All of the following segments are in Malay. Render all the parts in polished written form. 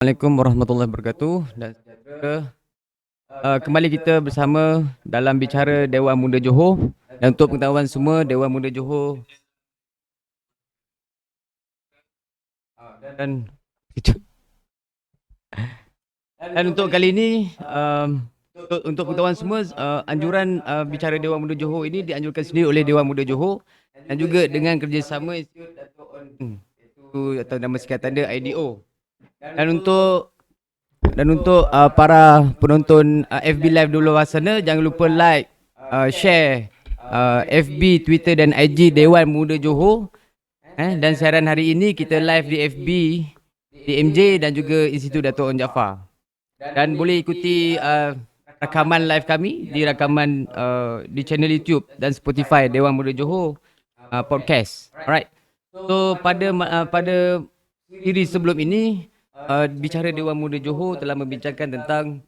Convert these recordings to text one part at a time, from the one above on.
Assalamualaikum warahmatullahi wabarakatuh dan sejahtera. Kembali kita bersama dalam bicara Dewan Muda Johor. Dan untuk pengetahuan semua, Dewan Muda Johor dan untuk kali ini untuk pengetahuan semua, anjuran bicara Dewan Muda Johor ini dianjurkan sendiri oleh Dewan Muda Johor dan juga dengan kerjasama Institut Dato' On atau nama singkatan dia IDO. Dan untuk para penonton FB Live di luar sana, jangan lupa like, share FB, Twitter dan IG Dewan Muda Johor. Dan siaran hari ini kita live di FB, di MJ dan juga Institut Dato' On Jaafar. Dan boleh ikuti rakaman live kami di di channel YouTube dan Spotify Dewan Muda Johor podcast. Alright. So pada siri sebelum ini, bicara Dewan Muda Johor telah membincangkan tentang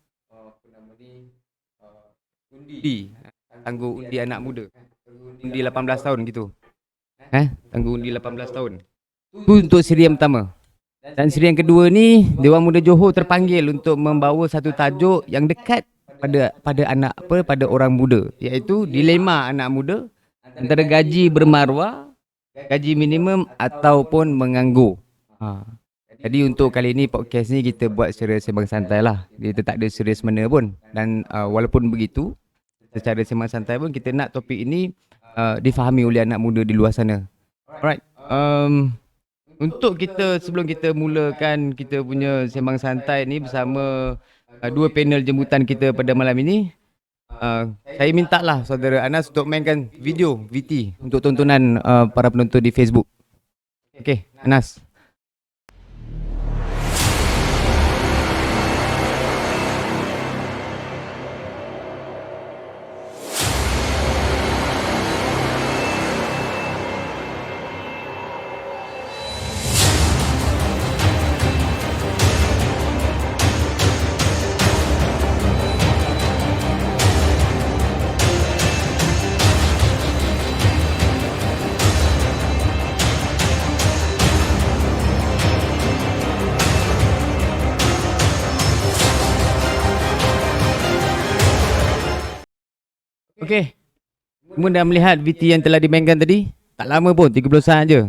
undi, tangguh undi anak muda. Undi 18 tahun gitu. Tangguh undi 18 tahun. Itu untuk siri yang pertama. Dan siri yang kedua ni, Dewan Muda Johor terpanggil untuk membawa satu tajuk yang dekat pada orang muda, iaitu dilema anak muda antara gaji bermaruah, gaji minimum ataupun menganggur. Jadi untuk kali ni podcast ni kita buat secara sembang santai lah. Kita tak ada serius mana pun. Dan walaupun begitu, secara sembang santai pun kita nak topik ini difahami oleh anak muda di luar sana. Alright. Untuk sebelum kita mulakan kita punya sembang santai ni bersama dua panel jemputan kita pada malam ini, saya minta lah saudara Anas untuk mainkan video VT untuk tontonan para penonton di Facebook. Okey, Anas. Okey. Semua dah melihat VT yang telah dimainkan tadi? Tak lama pun, 30 saat je.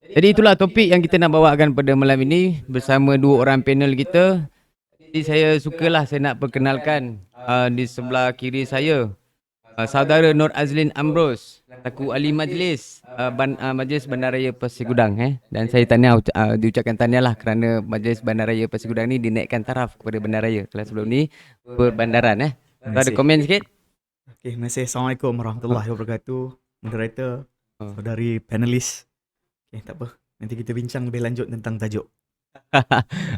Jadi itulah topik yang kita nak bawakan pada malam ini bersama dua orang panel kita. Jadi saya sukalah saya nak perkenalkan di sebelah kiri saya saudara Nur Azlin Ambrose, selaku ahli majlis Majlis Bandaraya Pasir Gudang. Dan saya diucapkan tahniah lah kerana Majlis Bandaraya Pasir Gudang ni dinaikkan taraf kepada bandaraya. Kalau sebelum ni berbandaran. Ada komen sikit? Okay, terima kasih. Assalamualaikum warahmatullahi wabarakatuh. Moderator, saudari panelis. Okay, tak apa. Nanti kita bincang lebih lanjut tentang tajuk.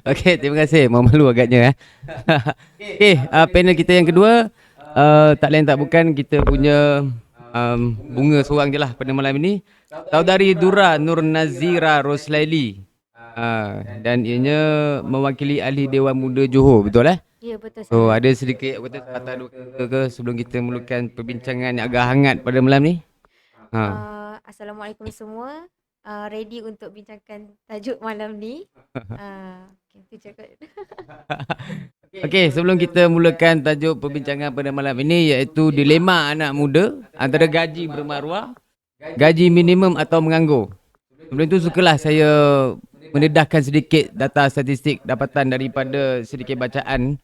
Okey, terima kasih. Mau malu agaknya. Okey, panel kita yang kedua, tak lain tak bukan kita punya bunga seorang je lah pada malam ini. Saudari Dura Nur Nazira Roslaili. Dan ianya mewakili ahli Dewan Muda Johor, betul Ya, betul. So ada sedikit kata dua kata ke sebelum kita mulakan perbincangan yang agak hangat pada malam ni? Assalamualaikum semua. Ready untuk bincangkan tajuk malam ni. Okey, sebelum kita mulakan tajuk perbincangan pada malam ini, iaitu dilema anak muda antara gaji bermaruah, gaji minimum atau menganggur. Sebelum itu sukalah saya mendedahkan sedikit data statistik dapatan daripada sedikit bacaan.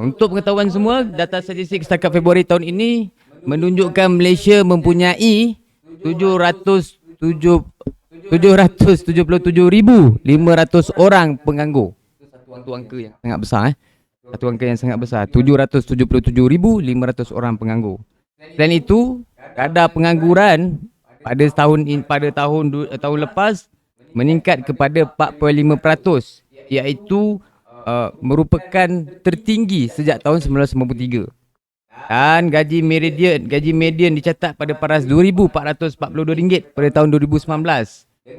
Untuk pengetahuan semua, data statistik setakat Februari tahun ini menunjukkan Malaysia mempunyai 777,500 orang penganggur. Satu angka yang sangat besar. Satu angka yang sangat besar. 777,500 orang penganggur. Dan itu, kadar pengangguran pada tahun lepas meningkat kepada 4.5%, iaitu merupakan tertinggi sejak tahun 1993. Dan gaji median dicatat pada paras RM2,442 pada tahun 2019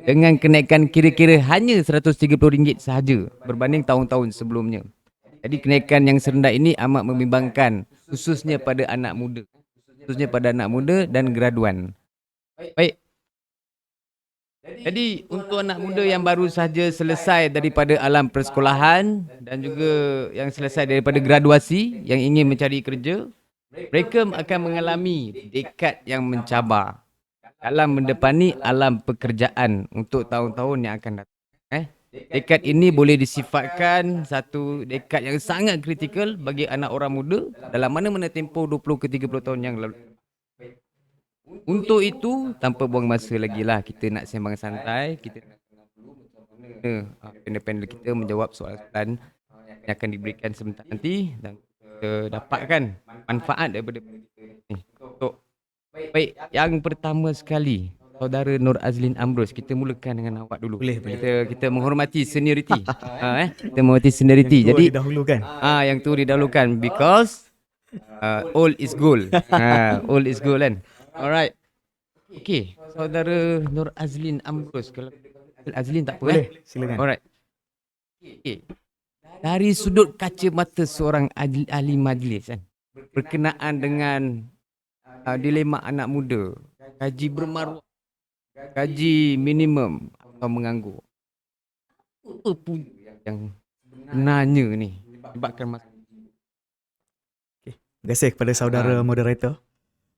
dengan kenaikan kira-kira hanya RM130 sahaja berbanding tahun-tahun sebelumnya. Jadi kenaikan yang serendah ini amat membimbangkan, khususnya pada anak muda dan graduan. Baik. Jadi untuk anak muda yang baru saja selesai daripada alam persekolahan dan juga yang selesai daripada graduasi yang ingin mencari kerja, mereka akan mengalami dekad yang mencabar dalam mendepani alam pekerjaan untuk tahun-tahun yang akan datang. Dekad ini boleh disifatkan satu dekad yang sangat kritikal bagi anak orang muda dalam mana-mana tempoh 20 ke 30 tahun yang lalu. Untuk itu, tanpa buang masa lagi lah, kita nak sembang santai, kita nak kenal dulu macam mana panel-panel kita menjawab soalan-soalan yang akan diberikan sebentar nanti dan kita dapatkan manfaat daripada ni. Untuk baik, yang pertama sekali, Saudara Nur Azlin Ambrus, kita mulakan dengan awak dulu. Boleh. Kita menghormati senioriti. Kita menghormati senioriti. Jadi didahulukan. yang tu didahulukan because old is gold. Old is gold kan. Alright. Okay, Saudara Nur Azlin Ambrus. Kalau Azlin tak apa Boleh, silakan. Alright. Okay. Dari sudut kacamata seorang ahli majlis kan, berkenaan dengan dilema anak muda, gaji bermaruah, gaji minimum atau menganggur. Apa punca yang sebenarnya ni menyebabkan masalah? Terima kasih kepada saudara moderator.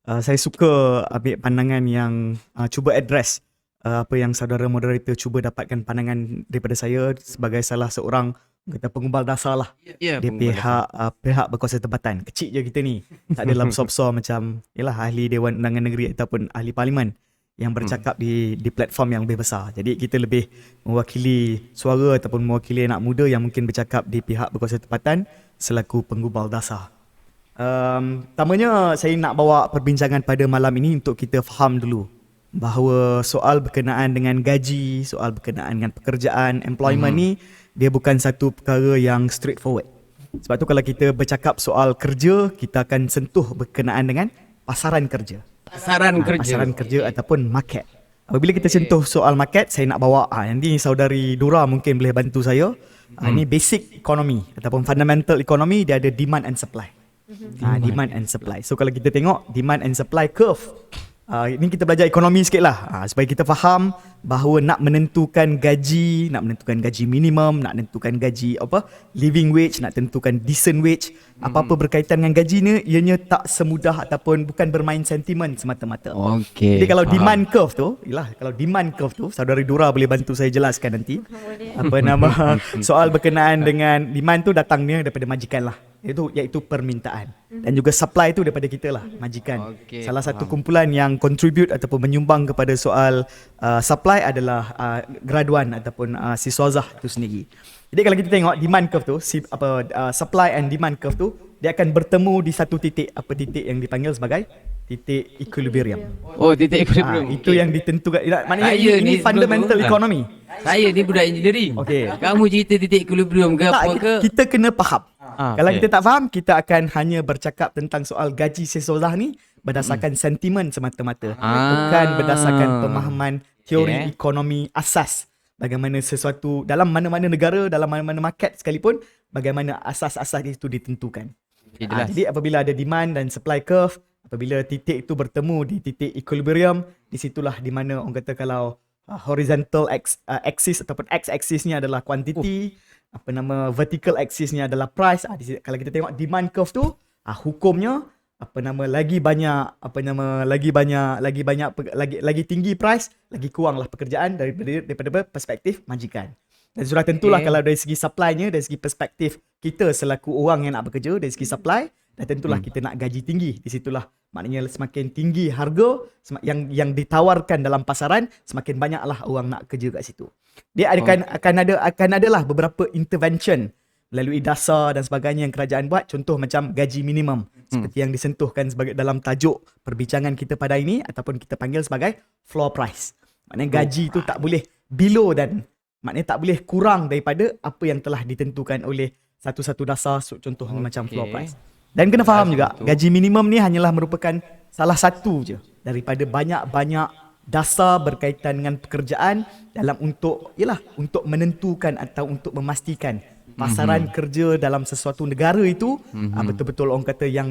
Saya suka ambil pandangan yang cuba address apa yang saudara moderator cuba dapatkan pandangan daripada saya sebagai salah seorang kata pengumbal dasar lah di pihak berkuasa tempatan. Kecil je kita ni. Tak adalah besar-besar macam yalah ahli Dewan Undangan Negeri ataupun ahli parlimen yang bercakap di platform yang lebih besar. Jadi kita lebih mewakili suara ataupun mewakili anak muda yang mungkin bercakap di pihak berkuasa tempatan selaku pengumbal dasar. Pertamanya saya nak bawa perbincangan pada malam ini untuk kita faham dulu bahawa soal berkenaan dengan gaji, soal berkenaan dengan pekerjaan, employment ni dia bukan satu perkara yang straightforward. Sebab tu kalau kita bercakap soal kerja, kita akan sentuh berkenaan dengan pasaran kerja. Pasaran kerja ataupun market. Apabila kita sentuh soal market, saya nak bawa nanti saudari Dora mungkin boleh bantu saya. Ini basic economy ataupun fundamental economy, dia ada demand and supply. Demand and supply. So kalau kita tengok demand and supply curve, ini kita belajar ekonomi sikit lah supaya kita faham bahawa nak menentukan gaji minimum, nak menentukan gaji living wage, nak tentukan decent wage, apa-apa berkaitan dengan gaji ni ianya tak semudah ataupun bukan bermain sentimen semata-mata. Okay. Jadi kalau demand curve tu, saudari Dora boleh bantu saya jelaskan nanti. Soal berkenaan dengan demand tu datangnya daripada majikan lah. Iaitu permintaan. Dan juga supply tu daripada kita lah, majikan. Salah satu kumpulan yang contribute ataupun menyumbang kepada soal supply adalah graduan ataupun siswazah itu sendiri. Jadi kalau kita tengok demand curve tu, supply and demand curve tu, dia akan bertemu di satu titik, titik yang dipanggil sebagai titik equilibrium. Titik equilibrium. Itu yang ditentukan. Maknanya ini fundamental economy. Saya ni budak engineering. Kamu cerita titik equilibrium ke apa ke? Kita kena faham. Kalau kita tak faham, kita akan hanya bercakap tentang soal gaji siswazah ni berdasarkan sentimen semata-mata. Bukan berdasarkan pemahaman teori ekonomi asas. Bagaimana sesuatu dalam mana-mana negara, dalam mana-mana market sekalipun, bagaimana asas-asas itu ditentukan. Jadi apabila ada demand dan supply curve, apabila titik itu bertemu di titik equilibrium, di situlah di mana orang kata kalau horizontal axis ataupun x-axis ni adalah quantity, vertical axis ni adalah price. Kalau kita tengok demand curve tu, hukumnya lagi tinggi price, lagi kuranglah pekerjaan daripada perspektif majikan. Dan sudah tentulah kalau dari segi supply-nya, dari segi perspektif kita selaku orang yang nak bekerja, dari segi supply, dan tentulah kita nak gaji tinggi. Di situlah maknanya semakin tinggi harga yang ditawarkan dalam pasaran, semakin banyaklah orang nak kerja kat situ. Dia akan adalah beberapa intervention melalui dasar dan sebagainya yang kerajaan buat. Contoh macam gaji minimum seperti yang disentuhkan sebagai dalam tajuk perbincangan kita pada ini ataupun kita panggil sebagai floor price. Maknanya gaji itu tak boleh below dan maknanya tak boleh kurang daripada apa yang telah ditentukan oleh satu-satu dasar, contoh macam floor price. Dan kena faham juga gaji minimum ni hanyalah merupakan salah satu je daripada banyak-banyak dasar berkaitan dengan pekerjaan dalam untuk menentukan atau untuk memastikan pasaran kerja dalam sesuatu negara itu betul-betul orang kata yang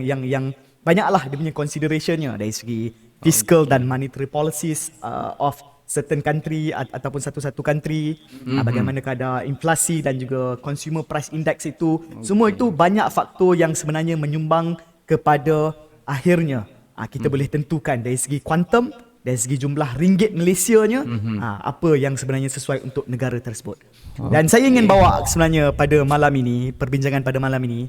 banyaklah dia punya considerationnya dari segi fiscal dan monetary policies of certain country ataupun satu-satu country, bagaimana keadaan inflasi dan juga consumer price index itu, semua itu banyak faktor yang sebenarnya menyumbang kepada akhirnya kita boleh tentukan dari segi kuantum, dari segi jumlah ringgit Malaysianya, apa yang sebenarnya sesuai untuk negara tersebut. Dan saya ingin bawa sebenarnya pada malam ini, perbincangan pada malam ini,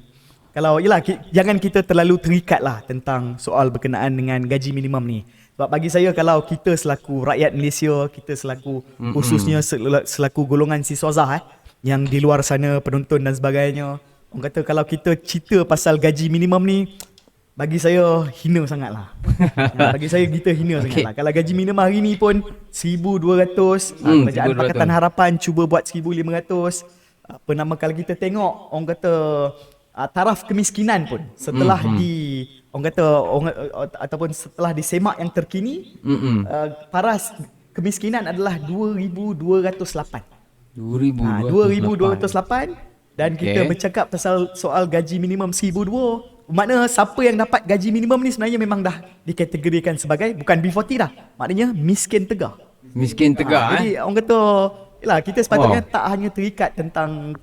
kalau yalah jangan kita terlalu terikat lah tentang soal berkenaan dengan gaji minimum ni. Sebab bagi saya, kalau kita selaku rakyat Malaysia, kita selaku khususnya selaku golongan siswazah yang di luar sana, penonton dan sebagainya, orang kata kalau kita cerita pasal gaji minimum ni, bagi saya hina sangat lah. Bagi saya kita hina sangat lah. Kalau gaji minimum hari ni pun 1,200, Kerajaan Pakatan Harapan cuba buat 1,500. Apa nama, kalau kita tengok, orang kata taraf kemiskinan pun setelah orang kata ataupun setelah disemak yang terkini, paras kemiskinan adalah 2,208. 2,208 dan kita bercakap pasal soal gaji minimum 1,200. Makna siapa yang dapat gaji minimum ni sebenarnya memang dah dikategorikan sebagai bukan B40 dah. Maknanya miskin tegar. Miskin tegar. Jadi orang kata, yalah, kita sepatutnya tak hanya terikat tentang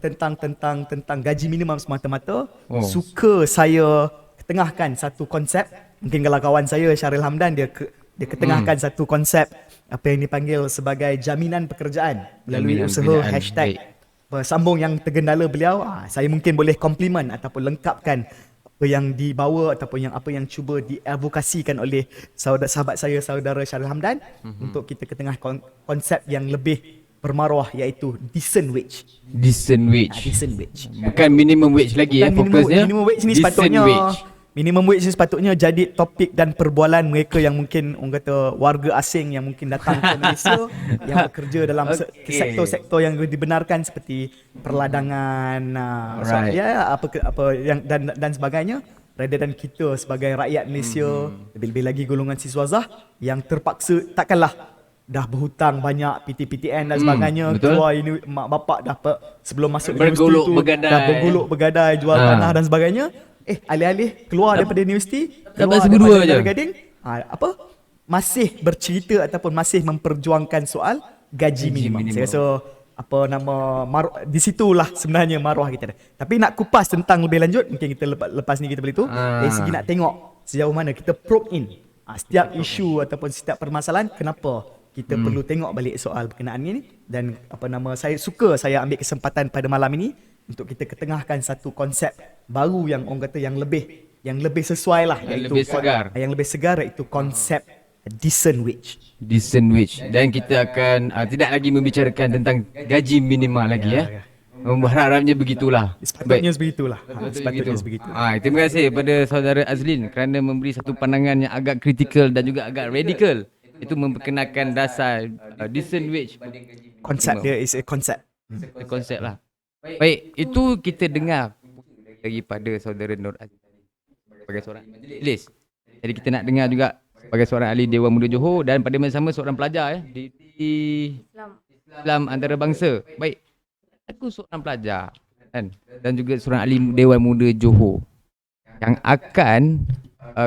gaji minimum semata-mata. Suka saya ketengahkan satu konsep. Mungkin kalau kawan saya Syaril Hamdan, dia ketengahkan satu konsep apa yang dipanggil sebagai jaminan pekerjaan melalui usaha hashtag. Sambung yang tergendala beliau, saya mungkin boleh komplimen ataupun lengkapkan apa yang dibawa ataupun apa yang cuba diadvokasikan oleh sahabat saya, saudara Syaril Hamdan, untuk kita ketengah konsep yang lebih bermaruah, iaitu decent wage. Decent wage. Decent wage. Bukan minimum wage lagi fokusnya. Minimum wage ni sepatutnya minimum wage ni sepatutnya jadi topik dan perbualan mereka yang mungkin orang kata warga asing yang mungkin datang ke Malaysia yang bekerja dalam sektor-sektor yang dibenarkan seperti perladangan, apa yang dan sebagainya, rather than kita sebagai rakyat Malaysia, lebih-lebih lagi golongan siswazah yang terpaksa, takkanlah dah berhutang banyak, PTPTN dan sebagainya, keluar ini mak bapak dah sebelum masuk universiti tu dah bergolok begadai, jual tanah dan sebagainya. Alih-alih keluar daripada universiti, keluar daripada Gading, masih bercerita ataupun masih memperjuangkan soal gaji minimum. Saya rasa di situlah sebenarnya maruah kita dah. Tapi nak kupas tentang lebih lanjut, mungkin kita lepas ni kita boleh tu, dari segi nak tengok sejauh mana kita probe in setiap isu ataupun setiap permasalahan, kenapa kita perlu tengok balik soal berkenaan ini. Dan saya ambil kesempatan pada malam ini untuk kita ketengahkan satu konsep baru yang orang kata yang lebih sesuai lah, yang lebih segar, iaitu konsep decent wage. Decent wage. Dan kita akan tidak lagi membicarakan tentang gaji minimal lagi Harapnya begitulah. Sepatutnya begitulah. Terima kasih kepada saudara Azlin kerana memberi satu pandangan yang agak kritikal dan juga agak radikal. Itu memperkenalkan dasar decent wage. Konsep dia is a concept. Konsep lah. Baik, itu kita dengar daripada saudara Nur Aziz sebagai seorang majlis. Jadi kita nak dengar juga sebagai seorang ahli Dewan Muda Johor dan pada masa sama seorang pelajar di Islam Antarabangsa. Baik, aku seorang pelajar kan, dan juga seorang ahli Dewan Muda Johor yang akan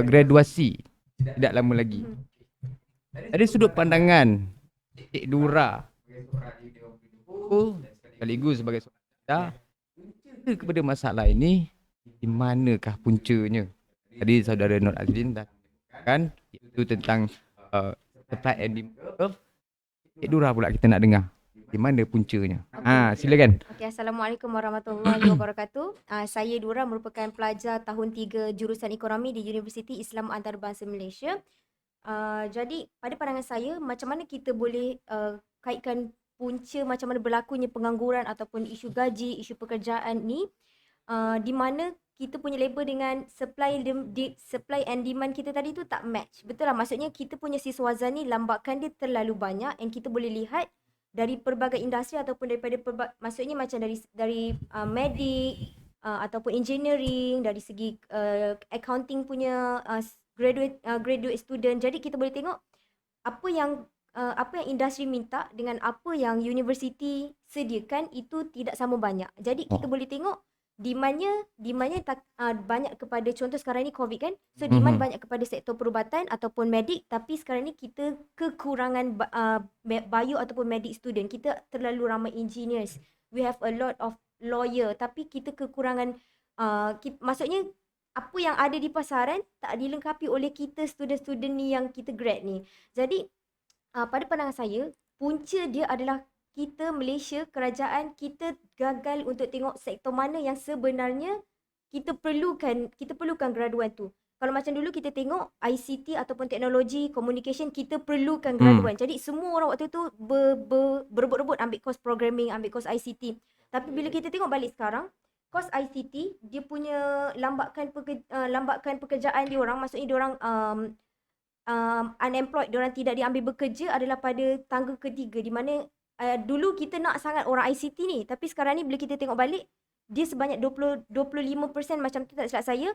graduasi tidak lama lagi. Dari sudut pandangan Cik Dura sekaligus sebagai seorang kepada masalah ini, di manakah puncanya? Tadi saudara Nur Azlin dah kan itu tentang supply and demand. Dura pula kita nak dengar di mana puncanya. Silakan. Okey, Assalamualaikum warahmatullahi wabarakatuh. Saya Dura, merupakan pelajar tahun 3 jurusan ekonomi di Universiti Islam Antarabangsa Malaysia. Jadi pada pandangan saya, macam mana kita boleh kaitkan punca macam mana berlakunya pengangguran ataupun isu gaji, isu pekerjaan ni, di mana kita punya label dengan supply and demand kita tadi tu tak match. Betul lah, maksudnya kita punya siswazan ni lambakan dia terlalu banyak, and kita boleh lihat dari pelbagai industri ataupun maksudnya macam dari medik ataupun engineering, dari segi accounting punya graduate student. Jadi kita boleh tengok apa yang industri minta dengan apa yang universiti sediakan itu tidak sama banyak. Jadi kita boleh tengok demandnya banyak kepada, contoh sekarang ni COVID kan, so demand banyak kepada sektor perubatan ataupun medik, tapi sekarang ni kita kekurangan bio ataupun medik student. Kita terlalu ramai engineers, we have a lot of lawyer, tapi kita kekurangan maksudnya apa yang ada di pasaran tak dilengkapi oleh kita student-student ni yang kita grad ni. Jadi pada pandangan saya, punca dia adalah kita Malaysia, kerajaan kita gagal untuk tengok sektor mana yang sebenarnya kita perlukan graduan tu. Kalau macam dulu kita tengok ICT ataupun teknologi, communication, kita perlukan graduan. Jadi semua orang waktu tu berebut-rebut ambil course programming, ambil course ICT. Tapi bila kita tengok balik sekarang, course ICT dia punya lambatkan pekerjaan dia orang, maksudnya dia orang unemployed, dia orang tidak diambil bekerja adalah pada tangga ketiga, di mana dulu kita nak sangat orang ICT ni, tapi sekarang ni bila kita tengok balik, dia sebanyak 25% macam tu tak silap saya,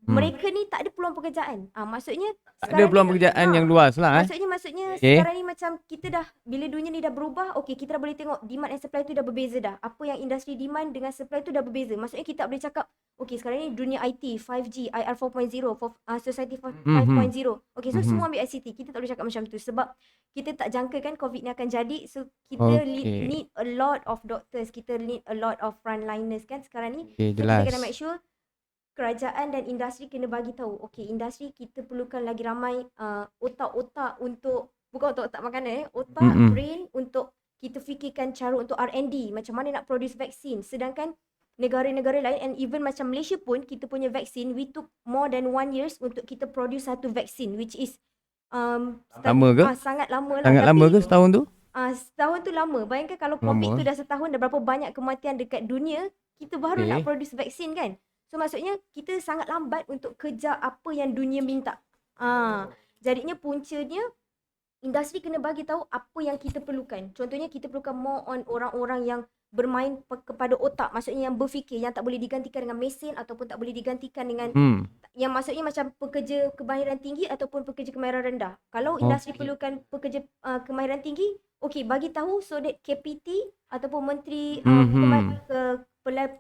mereka ni tak ada peluang pekerjaan. Maksudnya Tak ada peluang pekerjaan yang luas lah. Maksudnya sekarang ni macam kita dah, bila dunia ni dah berubah, okey kita dah boleh tengok demand and supply tu dah berbeza dah. Apa yang industri demand dengan supply tu dah berbeza. Maksudnya kita tak boleh cakap, okey sekarang ni dunia IT, 5G, IR 4.0, Society 5.0. Okey, so semua ambil ICT. Kita tak boleh cakap macam tu sebab kita tak jangka kan COVID ni akan jadi. So kita need a lot of doctors, kita need a lot of frontliners kan sekarang ni. So jelas. kita kena make sure kerajaan dan industri kena bagi tahu, okey industri kita perlukan lagi ramai otak-otak untuk, bukan otak-otak makanan otak brain untuk kita fikirkan cara untuk R&D, macam mana nak produce vaksin. Sedangkan negara-negara lain and even macam Malaysia pun, kita punya vaksin we took more than 1 years untuk kita produce satu vaksin, which is lama ke? Sangat lama lah. Sangat lama ke setahun tu? Setahun tu lama. Bayangkan kalau COVID tu dah setahun, dah berapa banyak kematian dekat dunia, kita baru nak produce vaksin kan. So maksudnya kita sangat lambat untuk kejar apa yang dunia minta. Jadinya puncanya industri kena bagi tahu apa yang kita perlukan. Contohnya kita perlukan more on orang-orang yang bermain kepada otak, maksudnya yang berfikir, yang tak boleh digantikan dengan mesin ataupun tak boleh digantikan dengan yang maksudnya macam pekerja kemahiran tinggi ataupun pekerja kemahiran rendah. Kalau industri perlukan pekerja kemahiran tinggi, okey bagi tahu so that KPT ataupun menteri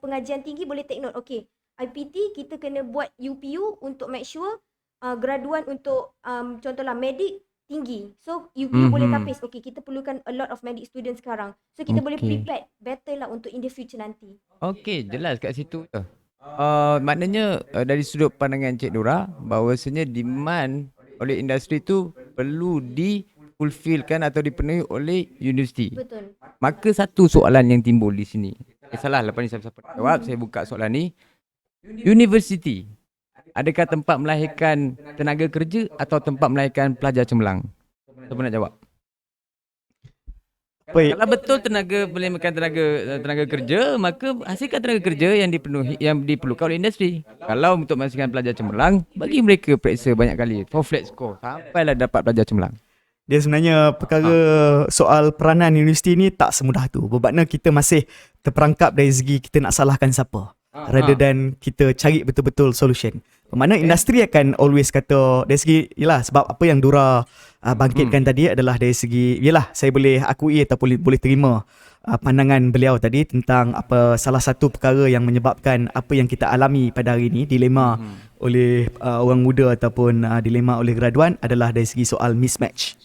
pengajian tinggi boleh take note. Okey, IPT kita kena buat UPU untuk make sure graduan untuk contohlah medik tinggi. So UPU boleh tapis. Okay, kita perlukan a lot of medic students sekarang. So kita boleh prepare better lah untuk in the future nanti. Okay, jelas kat situ. Maknanya dari sudut pandangan Cik Nora, bahawasanya demand oleh industri tu perlu di-fulfillkan atau dipenuhi oleh universiti. Betul. Maka satu soalan yang timbul di sini. Salah, lepas ni siapa-siapa jawab, saya buka soalan ni. Universiti, adakah tempat melahirkan tenaga kerja atau tempat melahirkan pelajar cemerlang? Siapa nak jawab? Kalau betul melahirkan tenaga kerja, maka hasilkan tenaga kerja yang diperlukan oleh industri. Kalau untuk menghasilkan pelajar cemerlang, bagi mereka periksa banyak kali, for flat score, sampailah dapat pelajar cemerlang. Dia sebenarnya perkara soal peranan universiti ni tak semudah tu. Bermakna kita masih terperangkap dari segi kita nak salahkan siapa, rather than kita cari betul-betul solution. Bermakna industri akan always kata dari segi, yelah sebab apa yang Dora bangkitkan tadi adalah dari segi, yelah saya boleh akui atau boleh terima pandangan beliau tadi tentang apa salah satu perkara yang menyebabkan apa yang kita alami pada hari ini, dilema oleh orang muda ataupun dilema oleh graduan adalah dari segi soal mismatch.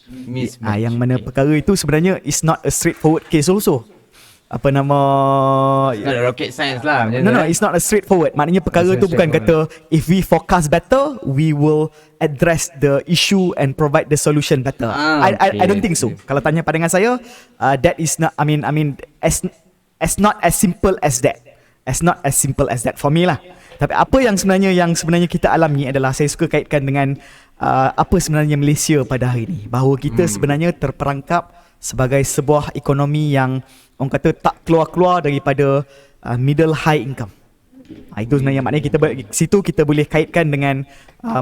Yang mana perkara itu sebenarnya is not a straightforward case also. Apa nama, it's not rocket science lah. No, it's not a straightforward. Maknanya perkara tu bukan kata if we forecast better, we will address the issue and provide the solution better. I don't think so. Kalau tanya pandangan saya, that is not, I mean as not as simple as that. As not as simple as that for me lah. Tapi apa yang sebenarnya kita alami adalah, saya suka kaitkan dengan apa sebenarnya Malaysia pada hari ini. Bahawa kita sebenarnya terperangkap sebagai sebuah ekonomi yang orang kata tak keluar-keluar daripada middle high income. Itu sebenarnya maknanya situ kita boleh kaitkan dengan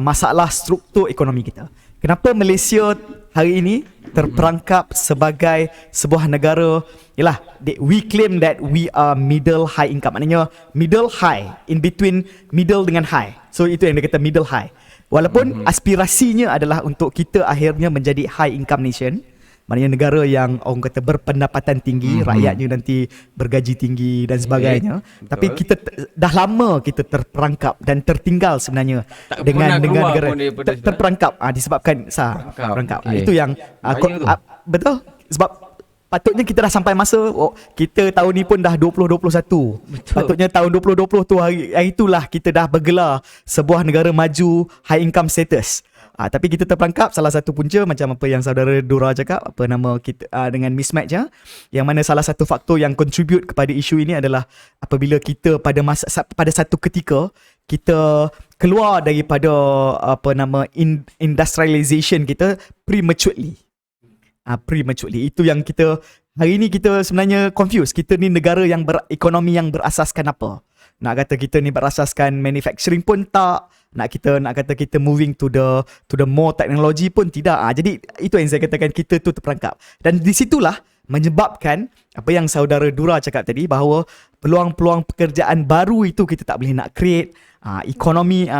masalah struktur ekonomi kita. Kenapa Malaysia hari ini terperangkap sebagai sebuah negara, yalah, we claim that we are middle high income. Maknanya middle high, in between middle dengan high. So itu yang dia kata middle high. Walaupun aspirasinya adalah untuk kita akhirnya menjadi high income nation, Maknanya negara yang orang kata berpendapatan tinggi, rakyatnya nanti bergaji tinggi dan sebagainya. Tapi kita dah lama kita terperangkap dan tertinggal sebenarnya Tak dengan pernah keluar negara pun daripada sana. terperangkap disebabkan Terperangkap. Okey. Itu yang Bahaya tu. betul, sebab patutnya kita dah sampai masa kita tahun ni pun dah 2021. Patutnya tahun 2020 tu hari itulah kita dah bergelar sebuah negara maju high income status. Tapi kita terperangkap, salah satu punca macam apa yang saudara Dora cakap, apa nama kita dengan mismatch yang mana salah satu faktor yang contribute kepada isu ini adalah apabila kita pada satu ketika kita keluar daripada apa nama industrialization kita prematurely. Itu yang kita hari ni kita sebenarnya confused. Kita ni negara yang berekonomi yang berasaskan apa? Nak kata kita ni berasaskan manufacturing pun tak. Nak kata kita moving to the more technology pun tidak. Jadi itu yang saya katakan, kita tu terperangkap. Dan di situlah menyebabkan apa yang saudara Dura cakap tadi, bahawa peluang-peluang pekerjaan baru itu kita tak boleh nak create. Ekonomi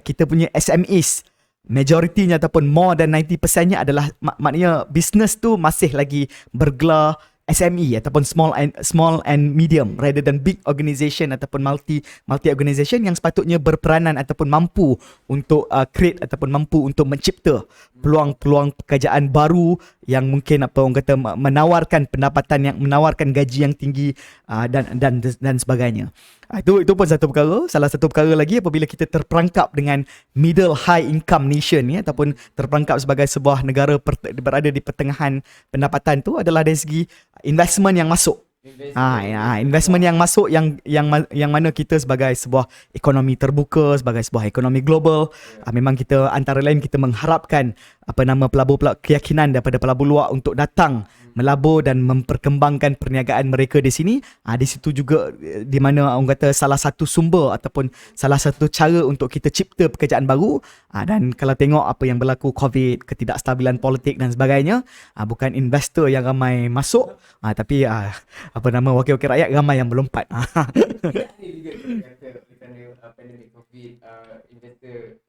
kita punya SMEs majoritinya ataupun more than 90%-nya adalah maknanya business tu masih lagi bergelar SME ataupun small and medium rather than big organisation ataupun multi organisation yang sepatutnya berperanan ataupun mampu untuk create ataupun mampu untuk mencipta peluang-peluang pekerjaan baru yang mungkin apa orang kata menawarkan pendapatan yang menawarkan gaji yang tinggi dan sebagainya. Itu pun satu perkara. Salah satu perkara lagi apabila kita terperangkap dengan middle high income nation ataupun terperangkap sebagai sebuah negara berada di pertengahan pendapatan tu adalah dari segi investment yang masuk. Investment yang masuk yang mana kita sebagai sebuah ekonomi terbuka, sebagai sebuah ekonomi global, memang kita antara lain kita mengharapkan pelabur keyakinan daripada pelabur luar untuk datang melabur dan memperkembangkan perniagaan mereka di sini. Di situ juga di mana orang kata salah satu sumber ataupun salah satu cara untuk kita cipta pekerjaan baru. Dan kalau tengok apa yang berlaku COVID, ketidakstabilan politik dan sebagainya, bukan investor yang ramai masuk, tapi wakil-wakil rakyat ramai yang melompat. Pandemik COVID, investor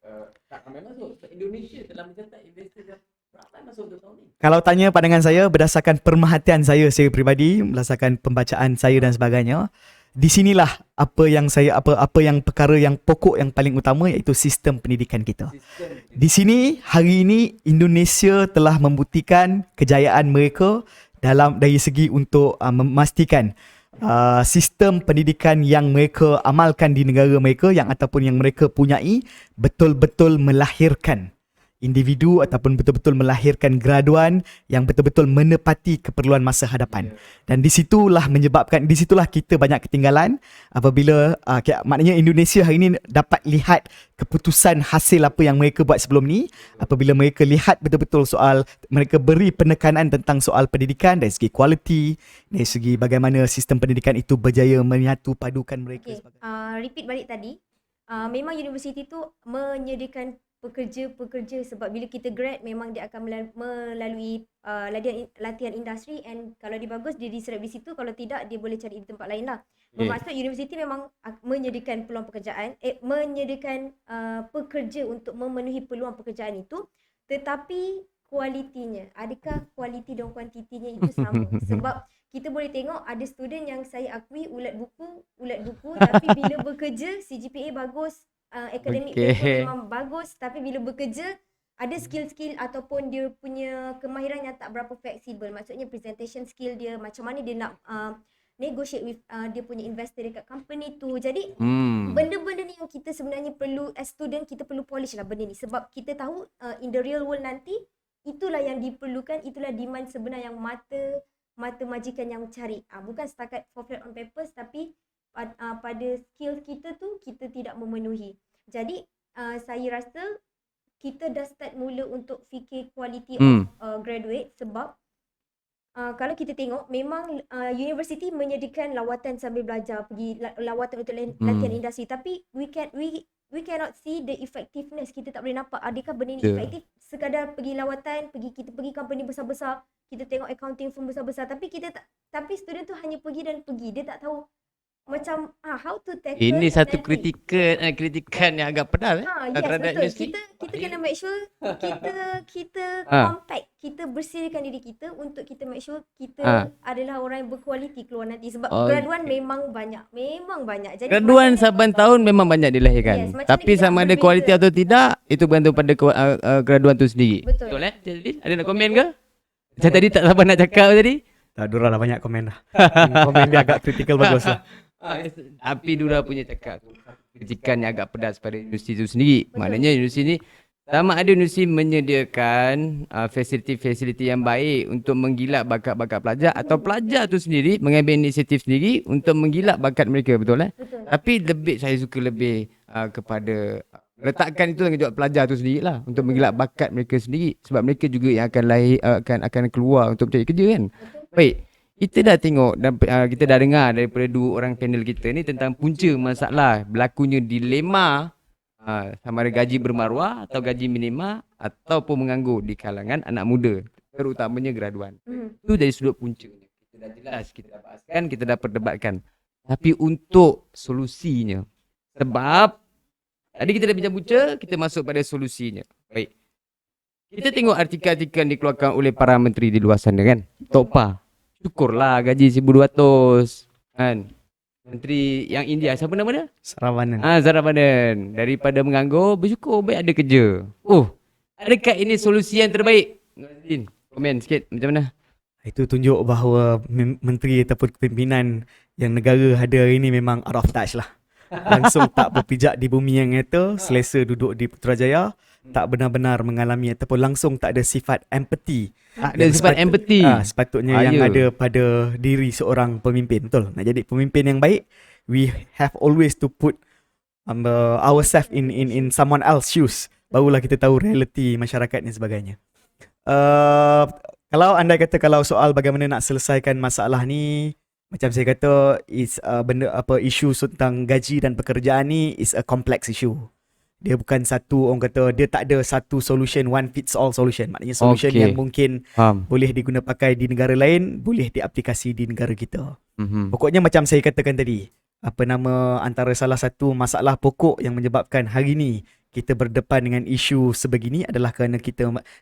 tak ramai masuk. Indonesia telah mencatat investor yang ramai masuk untuk tahun ni. Kalau tanya pandangan saya berdasarkan pemerhatian saya pribadi, berdasarkan pembacaan saya dan sebagainya, di sinilah apa yang perkara yang pokok yang paling utama, iaitu sistem pendidikan kita. Di sini hari ini Indonesia telah membuktikan kejayaan mereka dari segi untuk memastikan sistem pendidikan yang mereka amalkan di negara mereka ataupun yang mereka punyai betul-betul melahirkan individu ataupun betul-betul melahirkan graduan yang betul-betul menepati keperluan masa hadapan. Dan disitulah kita banyak ketinggalan apabila maknanya Indonesia hari ini dapat lihat keputusan hasil apa yang mereka buat sebelum ni, apabila mereka lihat betul-betul soal, mereka beri penekanan tentang soal pendidikan dari segi kualiti, dari segi bagaimana sistem pendidikan itu berjaya menyatu padukan mereka. Repeat balik tadi, memang universiti tu menyediakan pekerja-pekerja, sebab bila kita grad memang dia akan melalui latihan industri, and kalau dia bagus dia diserap di situ, kalau tidak dia boleh cari di tempat lain lah. Bermaksud universiti memang menyediakan peluang pekerjaan, menyediakan pekerja untuk memenuhi peluang pekerjaan itu, tetapi kualitinya, adakah kualiti dan kuantitinya itu sama? Sebab kita boleh tengok ada student yang saya akui ulat buku tapi bila bekerja CGPA bagus, akademik paper memang bagus, tapi bila bekerja ada skill-skill ataupun dia punya kemahiran yang tak berapa fleksibel. Maksudnya presentation skill dia, macam mana dia nak negotiate with dia punya investor dekat company tu. Jadi benda-benda ni yang kita sebenarnya perlu, as student kita perlu polish lah benda ni, sebab kita tahu in the real world nanti itulah yang diperlukan, itulah demand sebenar yang mata majikan yang cari. Bukan setakat for flat on papers, tapi pada skill kita tu kita tidak memenuhi. Jadi saya rasa kita dah start mula untuk fikir quality of graduate, sebab kalau kita tengok memang universiti menyediakan lawatan sambil belajar, pergi lawatan untuk latihan industri, tapi we cannot see the effectiveness. Kita tak boleh nampak adakah benda ni efektif. Sekadar pergi lawatan, kita pergi company besar-besar, kita tengok accounting firm besar-besar, tapi student tu hanya pergi, dia tak tahu macam how to tackle Ini satu and manage. kritikan yang agak pedas Yes, terhadap betul. industri. Kita kena make sure kita Ah. compact, kita bersihkan diri kita untuk kita make sure kita Ah. adalah orang yang berkualiti keluar nanti sebab Oh, graduan memang banyak. Jadi Graduan macam saban tahun memang banyak dilahirkan. Yes, macam Tapi mana kita sama ada berbeza. kualiti atau tidak, itu bergantung pada graduan tu sendiri. Betul. Jadi ada nak komen ke? Macam tadi tak sabar nak cakap tadi. Tak, Dura dah banyak komen dah. Komen dia agak kritikal bagus lah. Tapi Dura punya cakap tu kritikan yang agak pedas pada industri itu sendiri. Betul. Maknanya industri ni sama ada industri menyediakan fasiliti-fasiliti yang baik untuk menggilak bakat-bakat pelajar atau pelajar tu sendiri mengambil inisiatif sendiri untuk menggilak bakat mereka, betul Betul. Tapi saya suka lebih kepada letakkan itu tanggungjawab pelajar tu sendirilah untuk menggilak bakat mereka sendiri sebab mereka juga yang akan akan keluar untuk mencari kerja kan. Baik. Kita dah tengok dan kita dah dengar daripada dua orang panel kita ni tentang punca masalah berlakunya dilema sama ada gaji bermaruah atau gaji minima ataupun menganggur di kalangan anak muda, terutamanya graduan. Itu dari sudut puncanya. Kita dah jelas, kita dah bahaskan, kita dah perdebatkan. Tapi untuk solusinya, sebab tadi kita dah bincang punca, kita masuk pada solusinya. Baik. Kita tengok artikel-artikel yang dikeluarkan oleh para menteri di luar sana kan. Tokpa. Syukurlah gaji 1,200 kan. Menteri yang India, siapa nama dia? Saravanan. Saravanan. Daripada menganggur, bersyukur baik ada kerja. Adakah ini solusi yang terbaik? Nazrin, komen sikit macam mana? Itu tunjuk bahawa menteri ataupun pimpinan yang negara ada hari ini memang out of touch lah. Langsung tak berpijak di bumi yang nyata, selesa duduk di Putrajaya, tak benar-benar mengalami ataupun langsung tak ada sifat empathy. Tak ada sifat empathy. Sepatutnya yang ada pada diri seorang pemimpin. Betul. Nak jadi pemimpin yang baik, we have always to put ourselves in someone else's shoes. Barulah kita tahu realiti masyarakat dan sebagainya. Kalau anda kata kalau soal bagaimana nak selesaikan masalah ni, macam saya kata isu tentang gaji dan pekerjaan ni is a complex issue. Dia bukan satu, orang kata dia tak ada satu solution, one fits all solution. Maknanya solution yang mungkin boleh diguna pakai di negara lain, boleh diaplikasi di negara kita. Pokoknya macam saya katakan tadi, antara salah satu masalah pokok yang menyebabkan hari ni kita berdepan dengan isu sebegini adalah kerana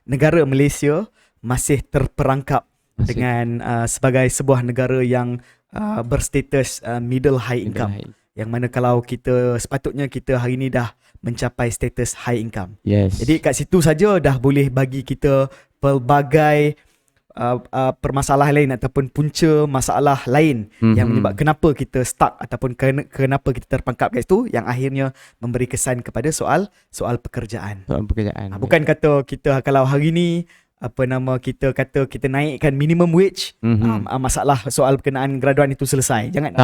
negara Malaysia masih terperangkap dengan sebagai sebuah negara yang berstatus middle high income. Yang mana kalau sepatutnya kita hari ni dah mencapai status high income. Yes. Jadi kat situ saja dah boleh bagi kita pelbagai permasalahan lain ataupun punca masalah lain yang menyebab kenapa kita stuck ataupun kenapa kita terperangkap kat situ, yang akhirnya memberi kesan kepada soal pekerjaan. Bukan kata kita kalau hari ni kita kata kita naikkan minimum wage, masalah soal berkenaan graduan itu selesai. Jangan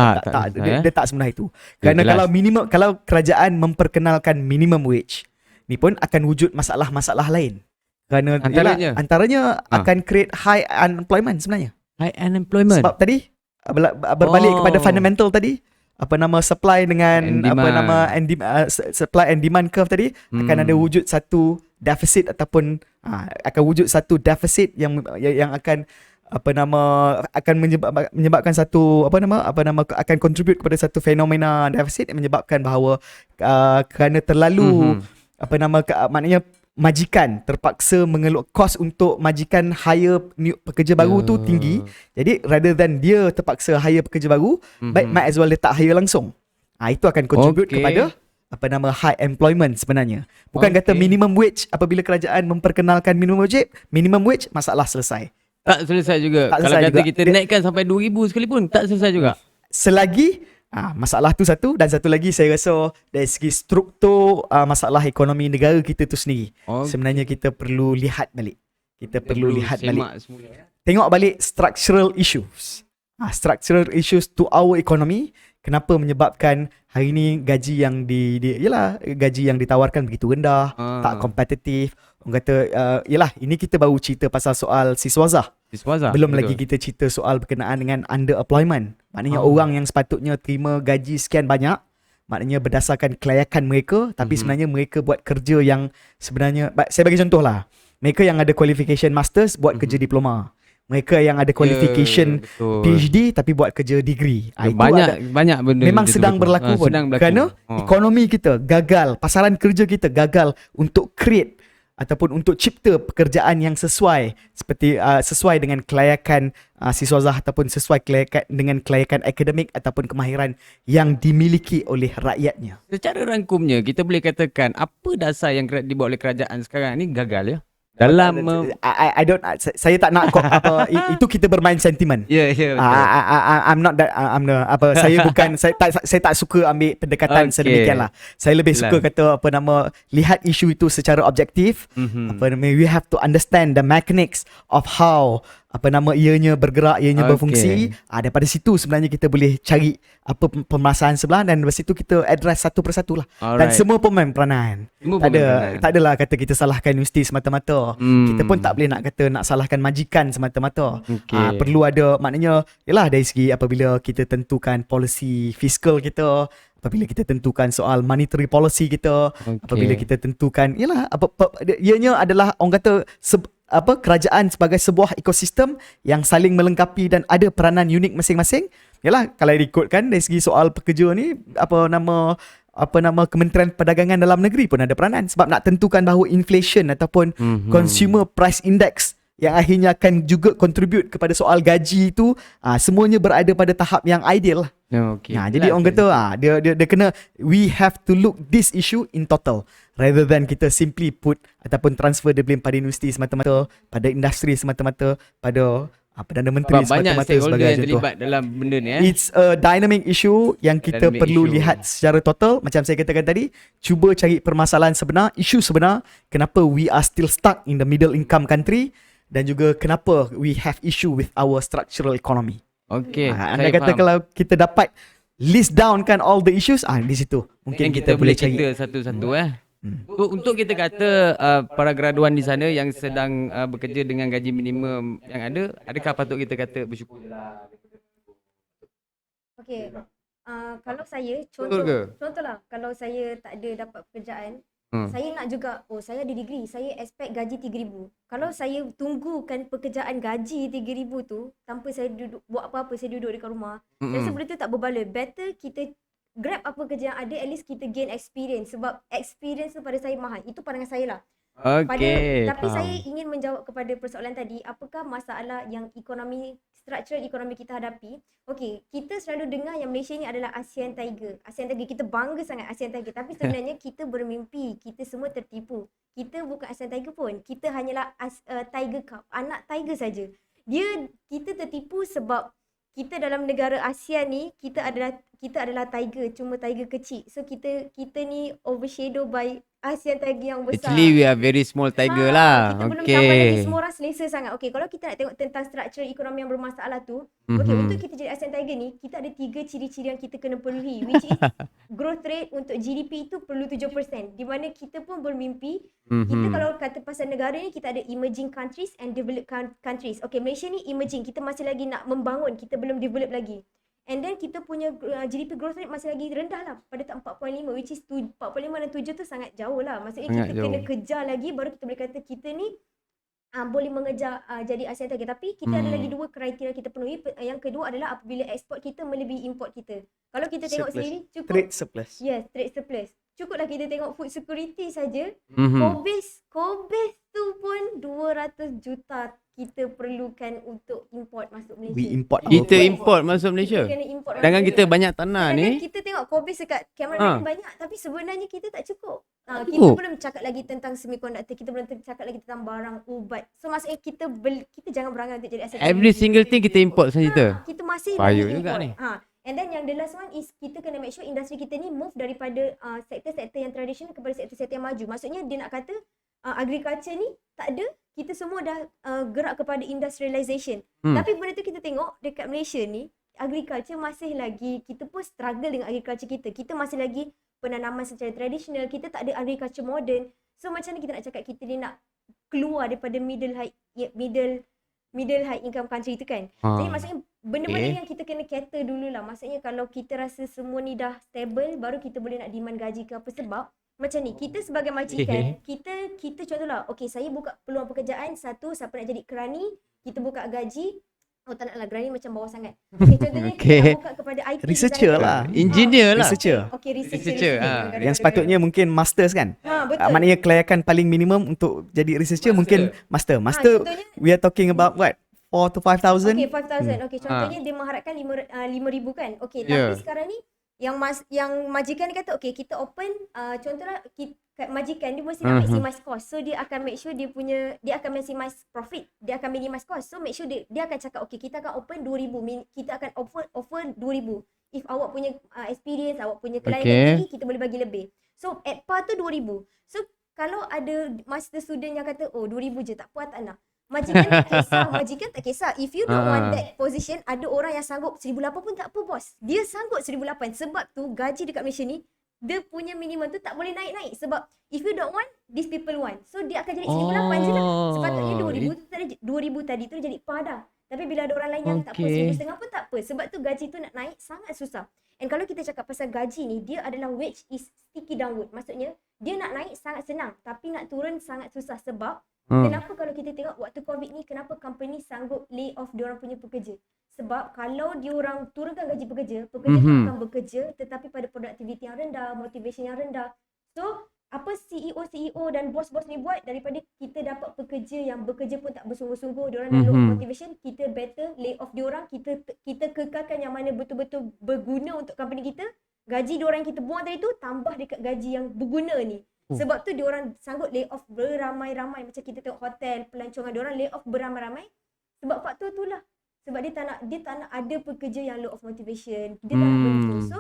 dia tak semudah itu. Kerana kalau kerajaan memperkenalkan minimum wage, ni pun akan wujud masalah-masalah lain. Kerana antaranya akan create high unemployment sebenarnya. High unemployment. Sebab tadi berbalik kepada fundamental tadi, supply dengan supply and demand curve tadi, akan ada wujud satu deficit ataupun akan wujud satu deficit yang akan akan menyebabkan satu akan contribute kepada satu fenomena deficit yang menyebabkan bahawa kerana terlalu maknanya majikan terpaksa mengeluk kos untuk majikan hire pekerja baru tu tinggi. Jadi rather than dia terpaksa hire pekerja baru, baik might as well dia tak hire langsung. Itu akan contribute kepada high employment sebenarnya. Bukan kata minimum wage, apabila kerajaan memperkenalkan minimum wage masalah selesai. Tak selesai juga. Kalau kata kita naikkan sampai 2,000 sekalipun tak selesai juga. Selagi masalah tu satu, dan satu lagi saya rasa dari segi struktur masalah ekonomi negara kita tu sendiri. Sebenarnya kita perlu lihat balik. Kita perlu lihat balik. Tengok balik structural issues. Structural issues to our economy. Kenapa menyebabkan hari ni gaji yang gaji yang ditawarkan begitu rendah, tak kompetitif. Orang kata ini kita baru cerita pasal soal siswazah. Belum lagi kita cerita soal berkenaan dengan underemployment. Maknanya orang yang sepatutnya terima gaji sekian banyak, maknanya berdasarkan kelayakan mereka, tapi sebenarnya mereka buat kerja yang sebenarnya, saya bagi contoh lah, mereka yang ada qualification masters buat kerja diploma. Mereka yang ada qualification betul. PhD tapi buat kerja degree. Itu Banyak benda memang macam tu, sedang betul. berlaku pun. Sedang berlaku. Kerana ekonomi kita gagal, pasaran kerja kita gagal untuk create ataupun untuk cipta pekerjaan yang sesuai seperti sesuai dengan kelayakan siswazah ataupun sesuai dengan kelayakan akademik ataupun kemahiran yang dimiliki oleh rakyatnya. Secara rangkumnya kita boleh katakan apa dasar yang dibuat oleh kerajaan sekarang ni gagal ya. Dalam Saya tak nak itu kita bermain sentimen. ya betul. I'm not that saya bukan saya tak suka ambil pendekatan Okay. sedemikian lah. Saya lebih suka kata lihat isu itu secara objektif. We have to understand the mechanics of how ianya bergerak, ianya berfungsi. Daripada situ sebenarnya kita boleh cari apa permasalahan sebelah dan dari situ kita address satu persatu lah. Dan Alright. semua pemain peranan. Semua Tak pemain peranan. adalah kata kita salahkan universiti semata-mata. Kita pun tak boleh nak kata nak salahkan majikan semata-mata. Okey. Perlu ada, maknanya yalah dari segi apabila kita tentukan polisi fiskal kita, apabila kita tentukan soal monetary policy kita, apabila kita tentukan yalah ianya adalah orang kata kerajaan sebagai sebuah ekosistem yang saling melengkapi dan ada peranan unik masing-masing. Yalah, kalau diikutkan dari segi soal pekerja ni Kementerian Perdagangan Dalam Negeri pun ada peranan sebab nak tentukan bahawa inflation ataupun consumer price index yang akhirnya akan juga contribute kepada soal gaji itu semuanya berada pada tahap yang ideal lah. Jadi orang kata dia kena, we have to look this issue in total rather than kita simply put ataupun transfer the blame pada universiti semata-mata, pada industri semata-mata, pada Perdana Menteri Sebab banyak semata-mata stakeholder sebagai yang contoh. terlibat dalam benda ni It's a dynamic issue yang kita Dynamic perlu issue. lihat secara total. Macam saya katakan tadi, cuba cari permasalahan sebenar, isu sebenar, kenapa we are still stuck in the middle income country dan juga kenapa we have issue with our structural economy. Okey. Anda kata kalau kita dapat list down kan all the issues, di situ mungkin kita boleh cari. cerita satu-satu Untuk kita kata para graduan di sana yang sedang bekerja dengan gaji minimum yang ada, adakah patut kita kata bersyukur? Okey. Kalau saya Betul ke? contohlah kalau saya tak ada dapat pekerjaan, saya nak juga saya ada degree, saya expect gaji 3,000. Kalau saya tunggukan pekerjaan gaji 3,000 tu tanpa saya duduk buat apa-apa, saya duduk dekat rumah, saya rasa benda tu tak berbala. Better kita grab apa kerja yang ada, at least kita gain experience sebab experience tu pada saya mahal. Itu pandangan saya lah. Okey. Tapi faham. saya ingin menjawab kepada persoalan tadi, apakah masalah yang structural ekonomi kita hadapi? Okey, kita selalu dengar yang Malaysia ni adalah ASEAN Tiger. ASEAN Tiger, kita bangga sangat ASEAN Tiger, tapi sebenarnya kita bermimpi, kita semua tertipu. Kita bukan ASEAN Tiger pun, kita hanyalah Tiger Cup, anak Tiger saja. Kita tertipu sebab kita dalam negara ASEAN ni kita adalah tiger, cuma tiger kecil. So kita ni overshadow by ASEAN Tiger yang besar. Actually we are very small tiger lah. Kita belum sampai lagi, Okey. semua orang selesa sangat. Okey, kalau kita nak tengok tentang struktur ekonomi yang bermasalah tu, okey, untuk kita jadi ASEAN Tiger ni, kita ada 3 ciri-ciri yang kita kena penuhi, which is growth rate untuk GDP itu perlu 7%. Di mana kita pun bermimpi, kita kalau kata pasal negara ni, kita ada emerging countries and developed countries. Okey, Malaysia ni emerging, kita masih lagi nak membangun, kita belum develop lagi. And then kita punya GDP growth rate masih lagi rendah lah pada tak 4.5, which is 4.5 dan 7 tu sangat jauh lah. Maksudnya Sangat kita kena jauh. kejar lagi baru kita boleh kata kita ni boleh mengejar jadi ASEAN Tiger. Tapi kita ada lagi 2 kriteria kita penuhi. Yang kedua adalah apabila ekspor kita melebihi import kita. Kalau kita tengok Surplus. sendiri cukup Trade surplus. yes, trade surplus. Cukuplah kita tengok food security saja. Mhm. Kobis tu pun 200 juta kita perlukan untuk import masuk Malaysia. We import our Kita food. import masuk Malaysia. Kita kena import Sedangkan masuk kita Malaysia. banyak tanah Sedangkan ni. kita tengok Kobis dekat kamera Ha. ni banyak, tapi sebenarnya kita tak cukup. Kita cukup. belum cakap lagi tentang semiconductor, kita belum cakap lagi tentang barang ubat. So maksudnya kita jangan berangan untuk jadi aset. Every single thing kita import sahaja. Kita masih Bahaya lagi juga import. ni. And then yang the last one is kita kena make sure industri kita ni move daripada sektor-sektor yang tradisional kepada sektor-sektor yang maju. Maksudnya dia nak kata agriculture ni tak ada, kita semua dah gerak kepada industrialization. Tapi benda tu kita tengok dekat Malaysia ni, agriculture masih lagi, kita pun struggle dengan agriculture kita. Kita masih lagi penanaman secara tradisional, kita tak ada agriculture modern. So macam mana kita nak cakap kita ni nak keluar daripada middle high income country tu kan. Jadi maksudnya benda-benda yang kita kena cater dululah. Maksudnya kalau kita rasa semua ni dah stable, baru kita boleh nak demand gaji ke apa. Sebab macam ni, kita sebagai majikan, kita contohlah, okey saya buka peluang pekerjaan, satu, siapa nak jadi kerani, kita buka gaji, oh tak naklah Granny macam bawah sangat. Okay, contohnya Okay. kita nak buka kepada IT Researcher designer. lah. Engineer lah. Researcher. Okay, Researcher, Yang sepatutnya mungkin masters kan. betul. Maknanya kelayakan paling minimum untuk jadi researcher mungkin master. Master contohnya we are talking about what? 4 to 5,000. okay, 5,000. Okay, contohnya dia mengharapkan 5,000 kan. Okay, tapi Yeah. sekarang ni yang majikan ni kata okay, kita open contohlah majikan dia mesti nak maximize cost. So dia akan make sure dia akan maximize profit. Dia akan minimize cost. So make sure dia akan cakap okay, kita akan open 2,000. Kita akan offer 2,000. If awak punya experience, awak punya klien Okay. tinggi, kita boleh bagi lebih. So at par tu 2,000. So kalau ada master student yang kata oh 2,000 je tak puas tak nak. Majikan tak kisah, majikan tak kisah. If you don't want that position, ada orang yang sanggup 1,800 pun tak apa bos. Dia sanggup 1,800 sebab tu gaji dekat Malaysia ni dia punya minimum tu tak boleh naik-naik sebab if you don't want, these people want. So dia akan jadi 1,800 je lah. Sepatutnya 2,000 tu tadi 2,000 tadi tu jadi par dah. Tapi bila ada orang lain yang tak apa, Okay. 1,500 pun tak apa. Sebab tu gaji tu nak naik sangat susah. And kalau kita cakap pasal gaji ni, dia adalah wage is sticky downward. Maksudnya dia nak naik sangat senang tapi nak turun sangat susah sebab kenapa kalau kita tengok waktu COVID ni, kenapa company sanggup lay off diorang punya pekerja? Sebab kalau diorang turunkan gaji pekerja tu akan bekerja tetapi pada produktiviti yang rendah, motivation yang rendah. So, apa CEO dan bos-bos ni buat daripada kita dapat pekerja yang bekerja pun tak bersungguh-sungguh, diorang dah low motivation, kita better lay off diorang, kita kekalkan yang mana betul-betul berguna untuk company kita. Gaji diorang yang kita buang tadi tu tambah dekat gaji yang berguna ni. Sebab tu diorang sanggup lay off beramai-ramai. Macam kita tengok hotel, pelancongan, diorang lay off beramai-ramai. Sebab faktor tu lah. Sebab dia tak nak ada pekerja yang low of motivation. Dia tak nak begitu. So,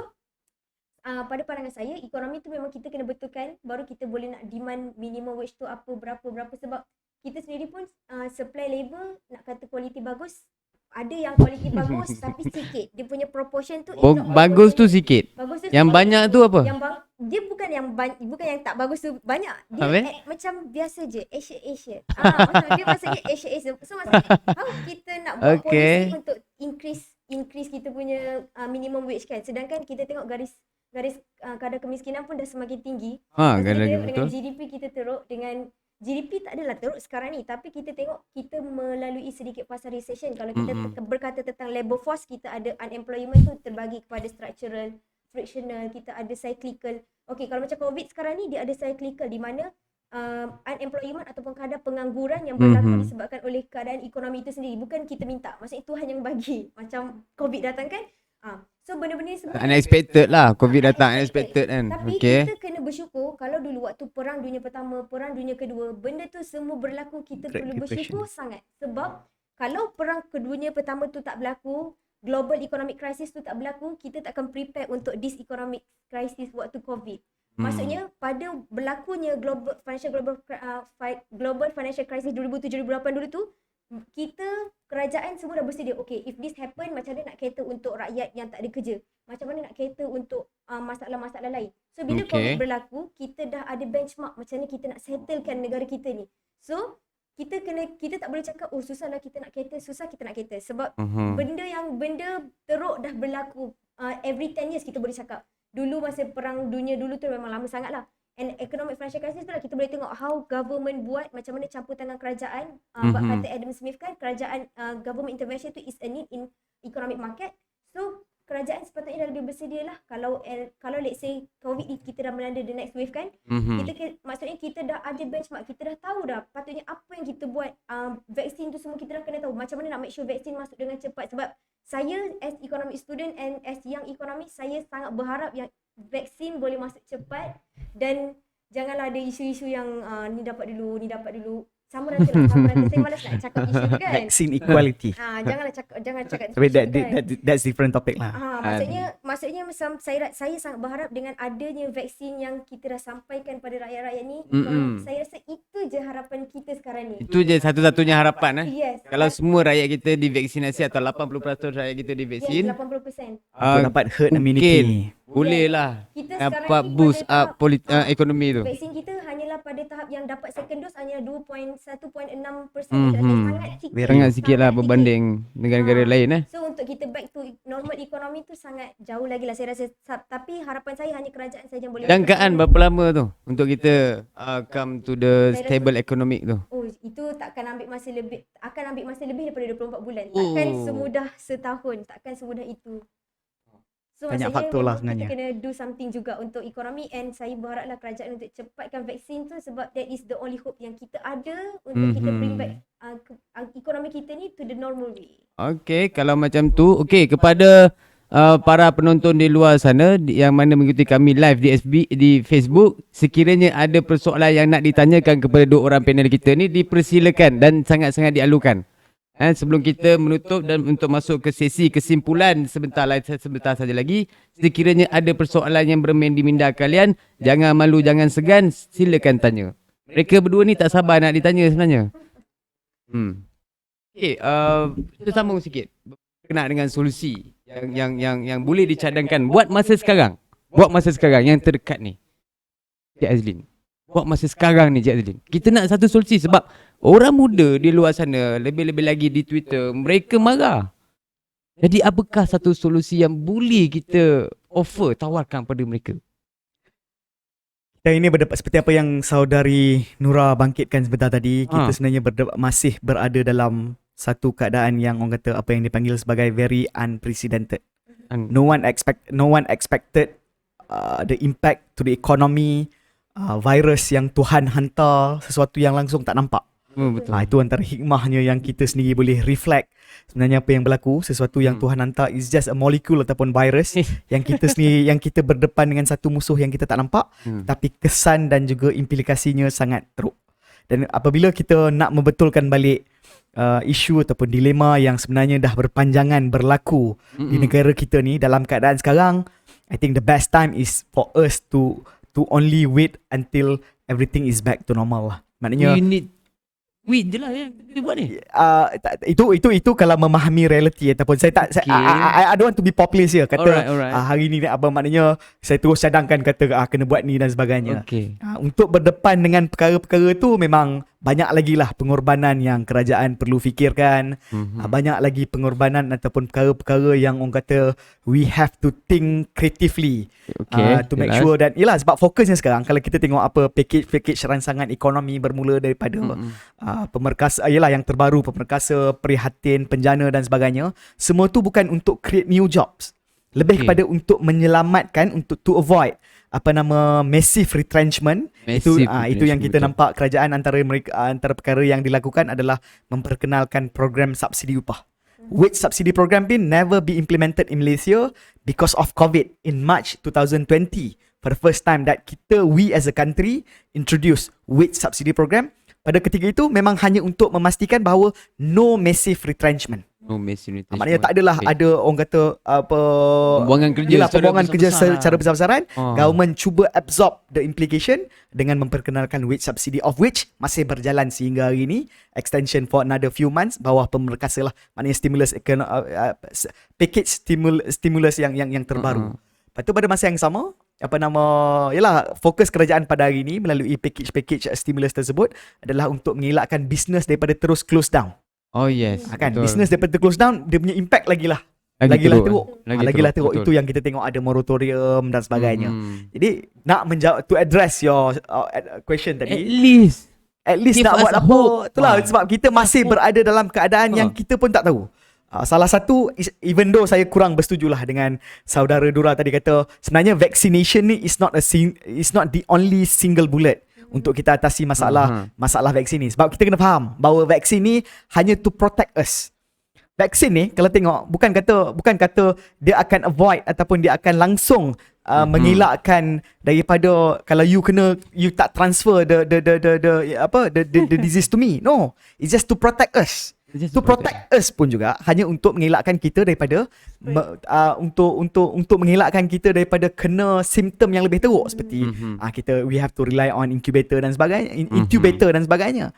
pada pandangan saya, ekonomi tu memang kita kena betulkan. Baru kita boleh nak demand minimum wage tu apa, berapa. Sebab kita sendiri pun supply labor, nak kata kualiti bagus. Ada yang kualiti bagus tapi sikit. Dia punya proportion tu is not Bagus tu proportion. sikit. Bagus tu Yang sikit. banyak tu apa? Dia bukan yang tak bagus tu banyak. Dia Habis? macam biasa je, Asia. Maksudnya Asia. So maksudnya how kita nak buat Okay. polisi untuk increase kita punya minimum wage kan. Sedangkan kita tengok garis kadar kemiskinan pun dah semakin tinggi. Dan Kadang kita tengok dengan betul. GDP kita teruk, dengan GDP tak adalah teruk sekarang ni, tapi kita tengok kita melalui sedikit fasa recession. Kalau kita berkata tentang labor force, kita ada unemployment tu terbagi kepada structural, frictional, kita ada cyclical. Okey, kalau macam COVID sekarang ni dia ada cyclical di mana unemployment ataupun kadar pengangguran yang berlaku disebabkan oleh keadaan ekonomi itu sendiri. Bukan kita minta, maksudnya Tuhan yang bagi. Macam COVID datang kan. So benda-benda ni semua Unexpected lah. COVID datang unexpected kan. tapi Okay. kita kena bersyukur. Kalau dulu waktu perang dunia pertama, perang dunia kedua, benda tu semua berlaku, kita Great perlu bersyukur Depression. sangat. Sebab kalau perang dunia pertama tu tak berlaku, global economic crisis tu tak berlaku, kita tak akan prepare untuk this economic crisis waktu COVID. Maksudnya pada berlakunya global financial crisis 2007-2008 dulu tu, kita kerajaan semua dah bersedia. Okay, if this happen, macam mana nak cater untuk rakyat yang tak ada kerja? Macam mana nak cater untuk masalah-masalah lain? So bila COVID berlaku, kita dah ada benchmark macam mana kita nak settlekan negara kita ni. So kita tak boleh cakap oh susahlah kita nak cater, susah kita nak cater sebab benda teruk dah berlaku. Every 10 years kita boleh cakap. Dulu masa perang dunia dulu tu memang lama sangat lah. And economic financial crisis tu lah kita boleh tengok how government buat, macam mana campur tangan kerajaan. Kata Adam Smith kan, kerajaan government intervention tu is a need in economic market. So kerajaan sepatutnya dah lebih bersedia lah. Kalau let's say COVID ni kita dah melanda the next wave kan, maksudnya kita dah ada benchmark, kita dah tahu dah patutnya apa yang kita buat. Vaksin tu semua kita dah kena tahu macam mana nak make sure vaksin masuk dengan cepat. Sebab saya as economic student and as young economist, saya sangat berharap yang vaksin boleh masuk cepat dan janganlah ada isu-isu yang ni dapat dulu. Sama nanti. Saya malas nak cakap isu tu kan. Vaccine equality. Jangan cakap Tapi isu tu kan. that's different topic lah. Maksudnya macam saya sangat berharap dengan adanya vaksin yang kita dah sampaikan pada rakyat-rakyat ni. Saya rasa itu je harapan kita sekarang ni. Itu je satu-satunya harapan. Yes. Kalau semua rakyat kita divaksinasi atau 80% rakyat kita divaksin, Yes, 80%. Untuk dapat herd immunity. boleh lah Kita sekarang dapat ni boost pada up tahap, ekonomi tu. vaksin kita hanyalah adalah pada tahap yang dapat second dose hanya 1.6% Mhm. sangat sikit. Sangat sikit lah sangat berbanding negara-negara Ah. lain So untuk kita back to normal economy tu sangat jauh lagi lah saya rasa. Tapi harapan saya hanya kerajaan saja yang boleh Jangkaan berapa lama tu untuk kita come to the Saya rasa- stable economic tu? Oh, itu takkan ambil masa lebih, akan ambil masa lebih daripada 24 bulan. Takkan Oh. semudah setahun, takkan semudah itu. So Banyak maksudnya faktor lah memang sebenarnya. kita kena do something juga untuk ekonomi, and saya berharaplah kerajaan untuk cepatkan vaksin tu sebab that is the only hope yang kita ada untuk kita bring back ekonomi kita ni to the normal way. Okey, kalau macam tu, okey kepada para penonton di luar sana yang mana mengikuti kami live di di Facebook, sekiranya ada persoalan yang nak ditanyakan kepada dua orang panel kita ni, dipersilakan dan sangat-sangat dialukan. Sebelum kita menutup dan untuk masuk ke sesi kesimpulan sebentar saja lagi, sekiranya ada persoalan yang bermain di minda kalian, jangan malu, jangan segan, silakan tanya. Mereka berdua ni tak sabar nak ditanya sebenarnya. Okey, kita sambung sikit berkenaan dengan solusi yang boleh dicadangkan buat masa sekarang. Buat masa sekarang yang terdekat ni. Cik Azlin. Buat masa sekarang ni Cik Azlin. Kita nak satu solusi sebab orang muda di luar sana, lebih-lebih lagi di Twitter, mereka marah. Jadi apakah satu solusi yang boleh kita tawarkan pada mereka? Dan ini seperti apa yang saudari Nura bangkitkan sebentar tadi, kita sebenarnya masih berada dalam satu keadaan yang orang kata apa yang dipanggil sebagai very unprecedented. No one expected the impact to the economy, virus yang Tuhan hantar, sesuatu yang langsung tak nampak. Betul. Itu antara hikmahnya yang kita sendiri boleh reflect. Sebenarnya apa yang berlaku, sesuatu yang Tuhan hantar is just a molecule ataupun virus yang kita sendiri, yang kita berdepan dengan satu musuh yang kita tak nampak, tapi kesan dan juga implikasinya sangat teruk. Dan apabila kita nak membetulkan balik isu ataupun dilema yang sebenarnya dah berpanjangan berlaku di negara kita ni dalam keadaan sekarang, I think the best time is for us to only wait until everything is back to normal lah. Maknanya Wait je lah yang kita buat ni. itu kalau memahami reality ataupun saya tak Okay. I don't want to be populist here kata Alright. hari ni apa maknanya saya terus cadangkan kata kena buat ni dan sebagainya. Okay. Untuk berdepan dengan perkara-perkara tu memang banyak lagi lah pengorbanan yang kerajaan perlu fikirkan. Banyak lagi pengorbanan ataupun perkara-perkara yang orang kata we have to think creatively to make sure that yelah, sebab fokusnya sekarang kalau kita tengok apa package rangsangan ekonomi bermula daripada pemerkasa yang terbaru, pemerkasa, prihatin, penjana dan sebagainya, semua tu bukan untuk create new jobs, lebih kepada untuk menyelamatkan, untuk to avoid massive retrenchment. Itu yang kita nampak kerajaan antara perkara yang dilakukan adalah memperkenalkan program subsidi upah, which subsidi program pun never be implemented in Malaysia because of COVID in March 2020. For the first time that we as a country introduce wage subsidy program. Pada ketika itu memang hanya untuk memastikan bahawa no massive retrenchment. No massive retrenchment. Maknanya tak adalah ada orang kata pembuangan kerja secara besar-besaran. Government cuba absorb the implication dengan memperkenalkan wage subsidy, of which masih berjalan sehingga hari ini, extension for another few months bawah pemerkasa lah. Maknanya package stimulus yang terbaru. Lepas tu pada masa yang sama, fokus kerajaan pada hari ini melalui package stimulus tersebut adalah untuk mengelakkan bisnes daripada terus close down. Oh yes. Bisnes daripada close down, dia punya impact lagilah teruk. Lagilah teruk. Itu yang kita tengok ada moratorium dan sebagainya. Jadi nak menjawab, to address your question tadi, at least nak buat apa. Itulah sebab kita masih berada dalam keadaan yang kita pun tak tahu. Salah satu, even though saya kurang bersetujulah dengan saudara Dura tadi kata sebenarnya vaccination ni is not the only single bullet untuk kita atasi masalah vaksin ni. Sebab kita kena faham bahawa vaksin ni hanya to protect us. Vaksin ni kalau tengok bukan kata dia akan avoid ataupun dia akan langsung mengelakkan daripada kalau you tak transfer the disease to me. No, it's just to protect us. To protect us pun juga hanya untuk mengelakkan kita daripada untuk mengelakkan kita daripada kena simptom yang lebih teruk seperti we have to rely on incubator dan sebagainya.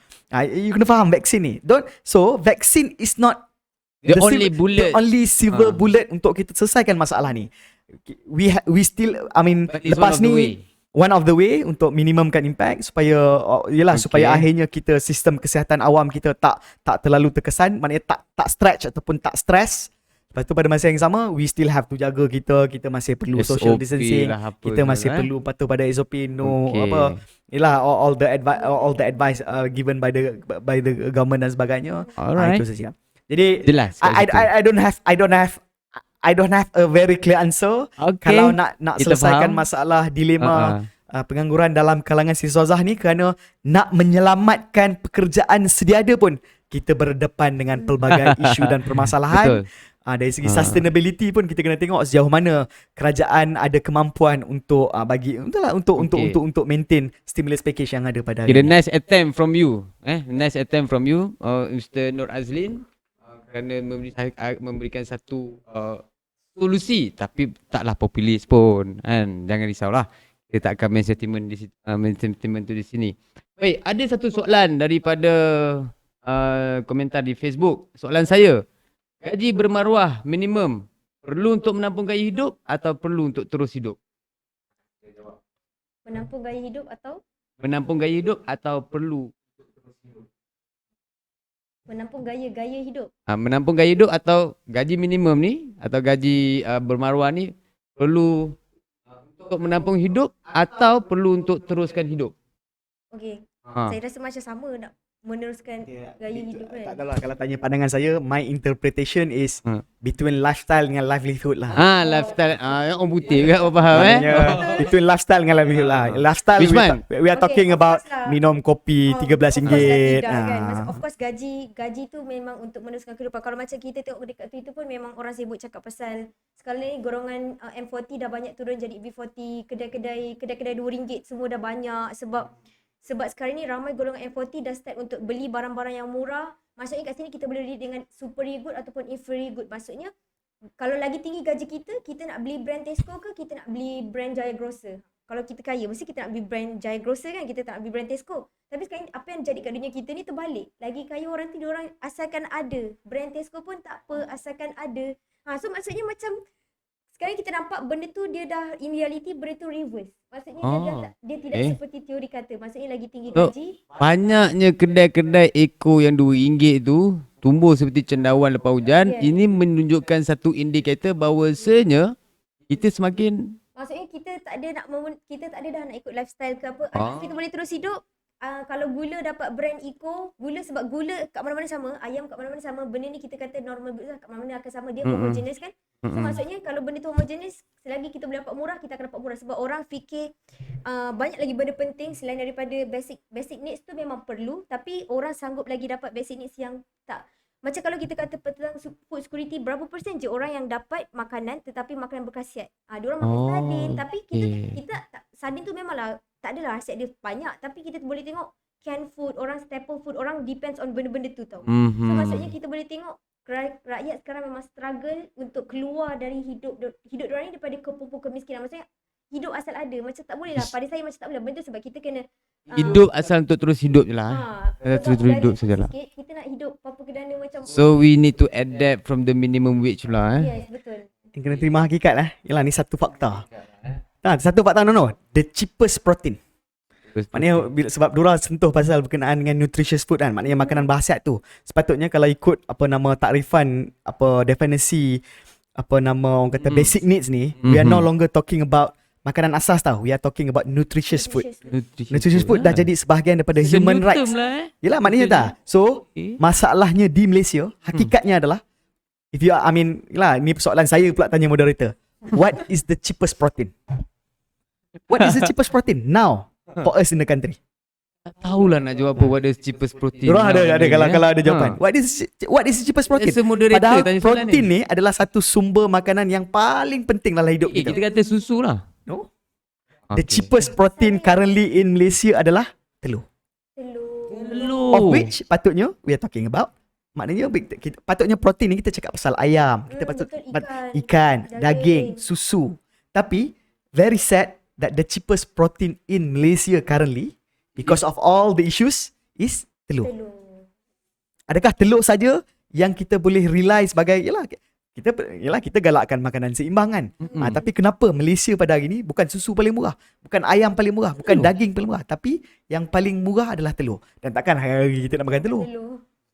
You kena faham vaksin ni. Vaksin is not the only bullet, the only silver bullet untuk kita selesaikan masalah ni. We still, lepas ni one of the way untuk minimumkan impact supaya supaya akhirnya kita sistem kesihatan awam kita tak terlalu terkesan, maknanya tak stretch ataupun tak stress. Lepas tu pada masa yang sama we still have to jaga kita masih perlu social distancing lah, apa kita tu, masih perlu patuh pada SOP all the advice given by the government dan sebagainya. Alright. Itu saja. Jadi Jelas kat situ. I don't have a very clear answer. Okay. Kalau nak Kita selesaikan faham. masalah dilema pengangguran dalam kalangan siswazah ni, kerana nak menyelamatkan pekerjaan sediada pun kita berdepan dengan pelbagai isu dan permasalahan. Betul. Dari segi sustainability pun kita kena tengok sejauh mana kerajaan ada kemampuan untuk untuk maintain stimulus package yang ada pada hari Okay, the ini. next attempt from you, Mr. Nur Azlin, kerana memberikan satu solusi, tapi taklah populis pun, kan? Jangan risaulah, kita tak akan main sentiment tu di sini. Baik, ada satu soalan daripada komentar di Facebook. Soalan saya, gaji bermaruah minimum perlu untuk menampung gaya hidup atau perlu untuk terus hidup? Menampung gaya hidup atau Menampung gaya hidup atau perlu menampung gaya hidup? menampung gaya hidup atau gaji minimum ni atau gaji bermaruah ni perlu untuk menampung hidup atau perlu untuk teruskan hidup? Okey. Ha. Saya rasa macam sama nak meneruskan gaya hidup kan. Tak adalah, kalau tanya pandangan saya, my interpretation is between lifestyle dengan livelihood lah. Lifestyle. Orang putih juga apa faham Maknanya between lifestyle dengan livelihood lah. Lifestyle Which one? we are talking Okay, of about course lah. minum kopi RM13. Of course tidak kan. Of course gaji tu memang untuk meneruskan kehidupan. Kalau macam kita tengok dekat Twitter pun memang orang sibuk cakap pasal sekarang ni golongan M40 dah banyak turun jadi B40, kedai-kedai RM2 semua dah banyak sebab sekarang ni ramai golongan M40 dah start untuk beli barang-barang yang murah. Maksudnya kat sini kita boleh beli dengan superior good ataupun inferior good. Maksudnya kalau lagi tinggi gaji kita nak beli brand Tesco ke kita nak beli brand Jaya Grocer? Kalau kita kaya mesti kita nak beli brand Jaya Grocer kan, kita tak nak beli brand Tesco. Tapi sekarang apa yang jadi kat dunia kita ni terbalik. Lagi kaya orang tu diorang asalkan ada. Brand Tesco pun tak apa, asalkan ada. So maksudnya macam sekarang kita nampak benda tu dia dah in reality benda tu reverse. Maksudnya dia tidak seperti teori kata. Maksudnya lagi tinggi So, gaji. banyaknya kedai-kedai eko yang RM2 tu tumbuh seperti cendawan lepas hujan. Yes. Ini menunjukkan satu indikator bahawasanya kita semakin Maksudnya kita tak ada dah nak ikut lifestyle ke apa. Kita boleh terus hidup. Kalau gula dapat brand eco, sebab gula kat mana-mana sama, ayam kat mana-mana sama, benda ni kita kata normal goods lah, kat mana-mana akan sama, dia homogeneous kan. So maksudnya kalau benda tu homogeneous, selagi kita boleh dapat murah, kita akan dapat murah. Sebab orang fikir banyak lagi benda penting selain daripada basic needs tu memang perlu, tapi orang sanggup lagi dapat basic needs yang tak. Macam kalau kita kata tentang food security, berapa persen je orang yang dapat makanan tetapi makanan berkhasiat. Diorang makan sardin, tapi kita sardin tu memanglah tak adalah khasiat dia banyak, tapi kita boleh tengok canned food, orang staple food, orang depends on benda-benda tu tau. So maksudnya kita boleh tengok rakyat sekarang memang struggle untuk keluar dari hidup diorang ni daripada kepupuk kemiskinan. Maksudnya hidup asal ada, macam tak boleh lah. Pada saya macam tak boleh benda tu sebab kita kena hidup asal untuk terus hidup je lah. Terus hidup sajalah. Kita nak hidup apa kedana macam So we need to adapt from the minimum wage lah. Yes, betul. Yang kena terima hakikat lah. Yalah, ni satu fakta. Satu fakta no. The cheapest protein. Maknanya sebab Dora sentuh pasal berkenaan dengan nutritious food kan, maknanya makanan berkhasiat tu. Sepatutnya kalau ikut takrifan, definisi orang kata basic needs ni, we are no longer talking about makanan asas tau. We are talking about nutritious food. Nutritious food dah jadi sebahagian daripada human rights. Yelah, maknanya tak. So, masalahnya di Malaysia, hakikatnya adalah ni persoalan saya pula tanya moderator. What is the cheapest protein? What is the cheapest protein now for us in the country? Tak tahulah nak jawab apa what is cheapest protein. Diorang ada kalau ada jawapan. What is the cheapest protein? As a moderator Padahal tanya soalan protein ni adalah satu sumber makanan yang paling penting dalam hidup kita. Kita kata susu lah. No? The cheapest protein currently in Malaysia adalah telur. Of which patutnya we are talking about, maknanya patutnya protein ni kita cakap pasal ayam, kita patut ikan, daging, susu. Tapi very sad that the cheapest protein in Malaysia currently, because of all the issues, is telur. Adakah telur saja yang kita boleh rely sebagai, kita galakkan makanan seimbang kan. Tapi kenapa Malaysia pada hari ni bukan susu paling murah, bukan ayam paling murah, bukan daging paling murah, tapi yang paling murah adalah telur. Dan takkan hari-hari kita nak makan telur.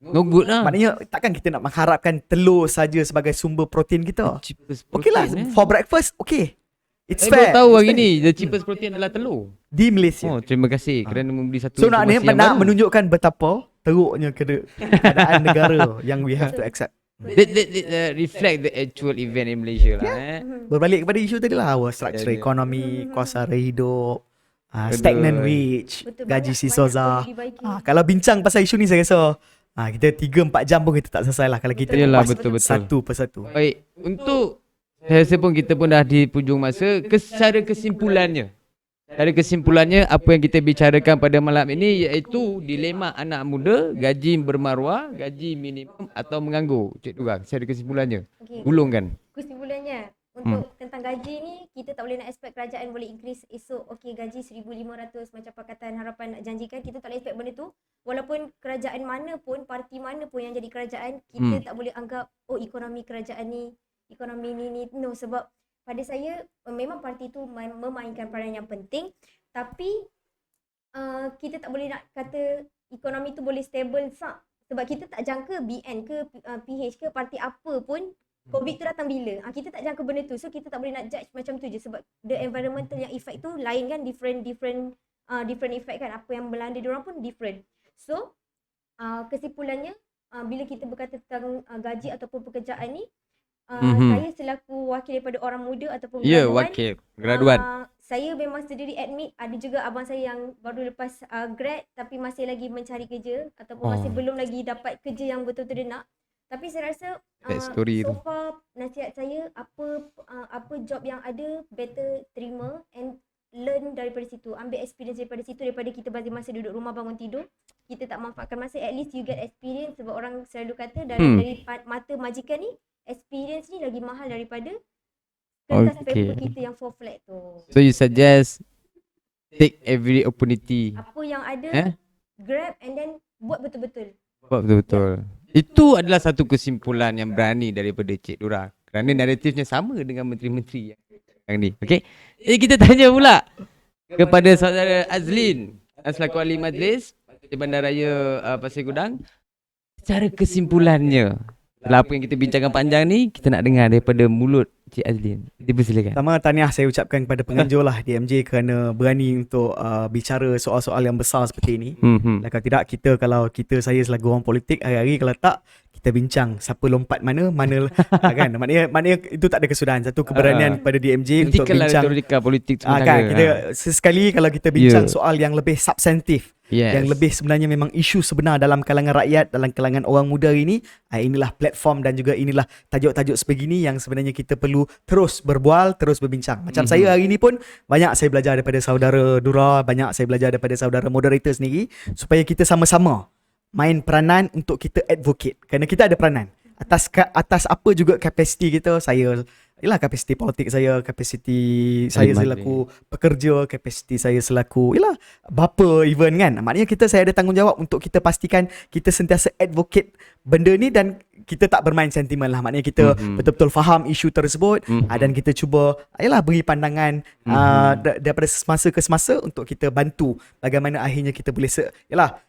No good lah. Maknanya takkan kita nak mengharapkan telur saja sebagai sumber protein kita. Cheapest Okay lah, protein, for breakfast, okay. It's Saya baru fair. tahu It's hari fair. ni the cheapest protein adalah telur. Di Malaysia. Oh, terima kasih kerana memberi satu So nak informasi yang nak baru. menunjukkan betapa teruknya keadaan negara yang we have to accept. That reflect the actual event in Malaysia lah. Berbalik kepada isu tadi lah, our structure Ya, ya. ekonomi, kos harga hidup, Betul. stagnant wage, Betul, gaji banyak- si banyak Soza. perlu dibaiki. Kalau bincang pasal isu ni saya rasa kita 3-4 jam pun kita tak selesai lah kalau kita Yalah, kupas betul-betul. satu persatu. Baik, untuk saya rasa pun kita pun dah di hujung masa. Secara kesimpulannya, apa yang kita bicarakan pada malam ini iaitu dilema anak muda, gaji bermaruah, gaji minimum atau menganggur. Cik Durang, secara kesimpulannya, Okey. gulungkan. Kesimpulannya untuk tentang gaji ni, kita tak boleh nak expect kerajaan boleh increase esok okey gaji 1,500 macam Pakatan Harapan nak janjikan. Kita tak boleh expect benda tu. Walaupun kerajaan mana pun, parti mana pun yang jadi kerajaan, kita tak boleh anggap ekonomi kerajaan ni, ekonomi ni no, sebab pada saya memang parti tu memainkan peranan yang penting, tapi kita tak boleh nak kata ekonomi tu boleh stable sebab kita tak jangka BN ke PH ke parti apa pun COVID tu datang bila. Kita tak jangka benda tu. So kita tak boleh nak judge macam tu je sebab the environmental yang effect tu lain kan, different effect kan. Apa yang melanda diorang pun different. So kesimpulannya bila kita berkata tentang gaji ataupun pekerjaan ni, saya selaku wakil daripada orang muda ataupun Ya, graduan, wakil graduan. saya memang sendiri admit ada juga abang saya yang baru lepas grad tapi masih lagi mencari kerja ataupun masih belum lagi dapat kerja yang betul-betul dia nak. Tapi saya rasa That story so tu. far nasihat saya apa job yang ada better terima and learn daripada situ. Ambil experience daripada situ daripada kita bazir masa duduk rumah bangun tidur. Kita tak manfaatkan masa, at least you get experience sebab orang selalu kata dari mata majikan ni experience ni lagi mahal daripada kertas paper kita yang full flat tu. So you suggest take every opportunity. Apa yang ada grab and then buat betul-betul. Buat betul-betul. Itu adalah satu kesimpulan yang berani daripada Cik Durang. Kerana naratifnya sama dengan menteri-menteri yang ni. Okey. Jadi kita tanya pula kepada saudara Azlin selaku ahli majlis di Bandaraya Pasir Gudang. Secara kesimpulannya, setelah apa yang kita bincangkan panjang ni, kita nak dengar daripada mulut Cik Azlin. Dipersilakan. Pertama tahniah saya ucapkan kepada penganjur lah DMJ kerana berani untuk bicara soal-soal yang besar seperti ini. Kalau tidak, kalau saya selaku orang politik hari-hari kalau tak kita bincang siapa lompat mana kan, maknanya itu tak ada kesudahan. Satu keberanian kepada DMJ untuk Hentikanlah bincang retorika politik tu. kan, kita sesekali kalau kita bincang soal yang lebih substantif, yang lebih sebenarnya memang isu sebenar dalam kalangan rakyat, dalam kalangan orang muda hari ini, inilah platform dan juga inilah tajuk-tajuk sebegini yang sebenarnya kita perlu terus berbual, terus berbincang. Macam saya hari ini pun banyak saya belajar daripada saudara Dura, banyak saya belajar daripada saudara moderator sendiri supaya kita sama-sama main peranan untuk kita advocate. Kerana kita ada peranan atas apa juga kapasiti kita. Kapasiti politik saya, kapasiti saya selaku pekerja, kapasiti saya selaku bapa even kan. Maknanya saya ada tanggungjawab untuk kita pastikan kita sentiasa advocate benda ni dan kita tak bermain sentimen lah. Maknanya kita betul-betul faham isu tersebut dan kita cuba beri pandangan daripada semasa ke semasa untuk kita bantu bagaimana akhirnya kita boleh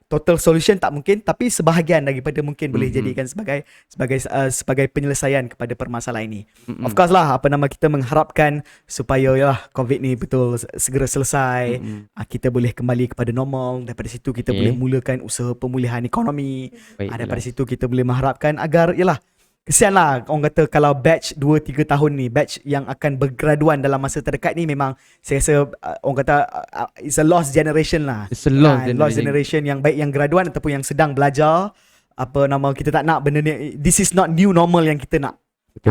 total solution tak mungkin, tapi sebahagian daripada mungkin boleh jadikan sebagai penyelesaian kepada permasalahan ini. Of course lah, kita mengharapkan supaya COVID ni betul segera selesai. Kita boleh kembali kepada normal. Daripada situ kita boleh mulakan usaha pemulihan ekonomi. Daripada situ kita boleh mengharapkan agar kesian lah orang kata kalau batch 2-3 tahun ni, batch yang akan bergraduan dalam masa terdekat ni, memang saya rasa orang kata it's a lost generation lah. It's a lost generation yang baik yang graduan ataupun yang sedang belajar. Kita tak nak benda ni, this is not new normal yang kita nak.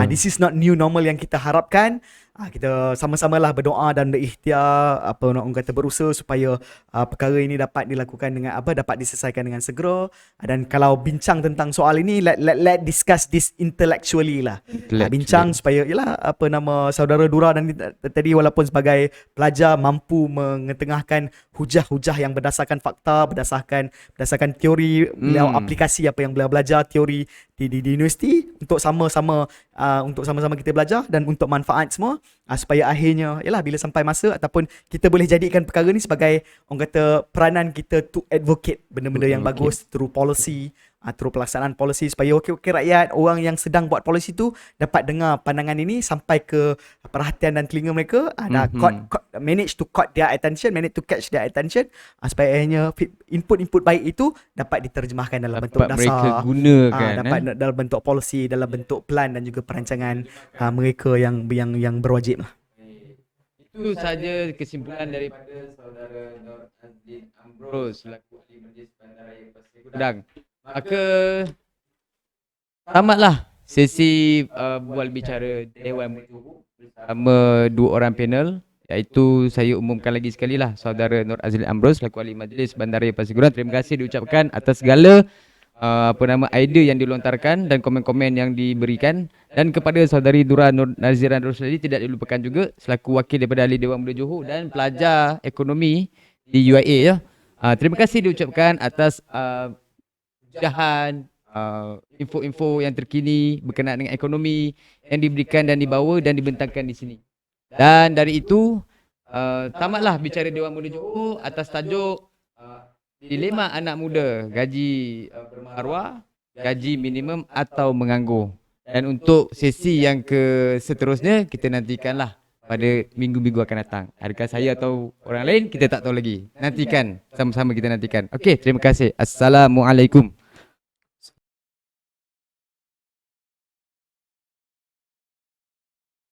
This is not new normal yang kita harapkan. Kita sama-samalah berdoa dan berikhtiar, orang kata berusaha supaya perkara ini dapat dilakukan dengan dapat diselesaikan dengan segera. Dan kalau bincang tentang soal ini, let discuss this intellectually lah. Bincang supaya saudara Dura dan tadi walaupun sebagai pelajar mampu mengetengahkan hujah-hujah yang berdasarkan fakta, berdasarkan teori, beliau aplikasi apa yang beliau belajar teori di universiti untuk sama-sama kita belajar dan untuk manfaat semua, supaya akhirnya bila sampai masa ataupun kita boleh jadikan perkara ni sebagai orang kata peranan kita to advocate benda-benda yang bagus through policy, through pelaksanaan polisi, supaya wakil-wakil rakyat, orang yang sedang buat polisi tu dapat dengar pandangan ini sampai ke perhatian dan telinga mereka, manage to catch their attention, supaya akhirnya input-input baik itu dapat diterjemahkan dalam bentuk dasar, mereka gunakan, dapat dalam bentuk polisi, dalam bentuk plan dan juga perancangan mereka yang berwajib lah. Itu saja kesimpulan daripada saudara Nur Azlin Ambrose selaku ahli majlis bandaraya Pasir Gudang. Maka tamatlah sesi bual bicara Dewan Muda Johor bersama dua orang panel, iaitu saya umumkan lagi sekali lah, saudara Nur Azlin Ambrose selaku ahli majlis bandaraya Pasir Gudang, terima kasih diucapkan atas segala idea yang dilontarkan dan komen-komen yang diberikan. Dan kepada saudari Dura Nur Nazira Rosladi tidak dilupakan juga selaku wakil daripada ahli Dewan Muda Johor dan pelajar ekonomi di UIA ya. Terima kasih diucapkan atas ujahan, info-info yang terkini berkenaan dengan ekonomi yang diberikan dan dibawa dan dibentangkan di sini. Dan dari itu tamatlah bicara Dewan Muda Johor atas tajuk dilema anak muda, gaji bermaruah, gaji minimum atau menganggur. Dan untuk sesi yang seterusnya kita nantikanlah pada minggu-minggu akan datang. Adakah saya atau orang lain kita tak tahu lagi. Nantikan, sama-sama kita nantikan. Okey, terima kasih. Assalamualaikum.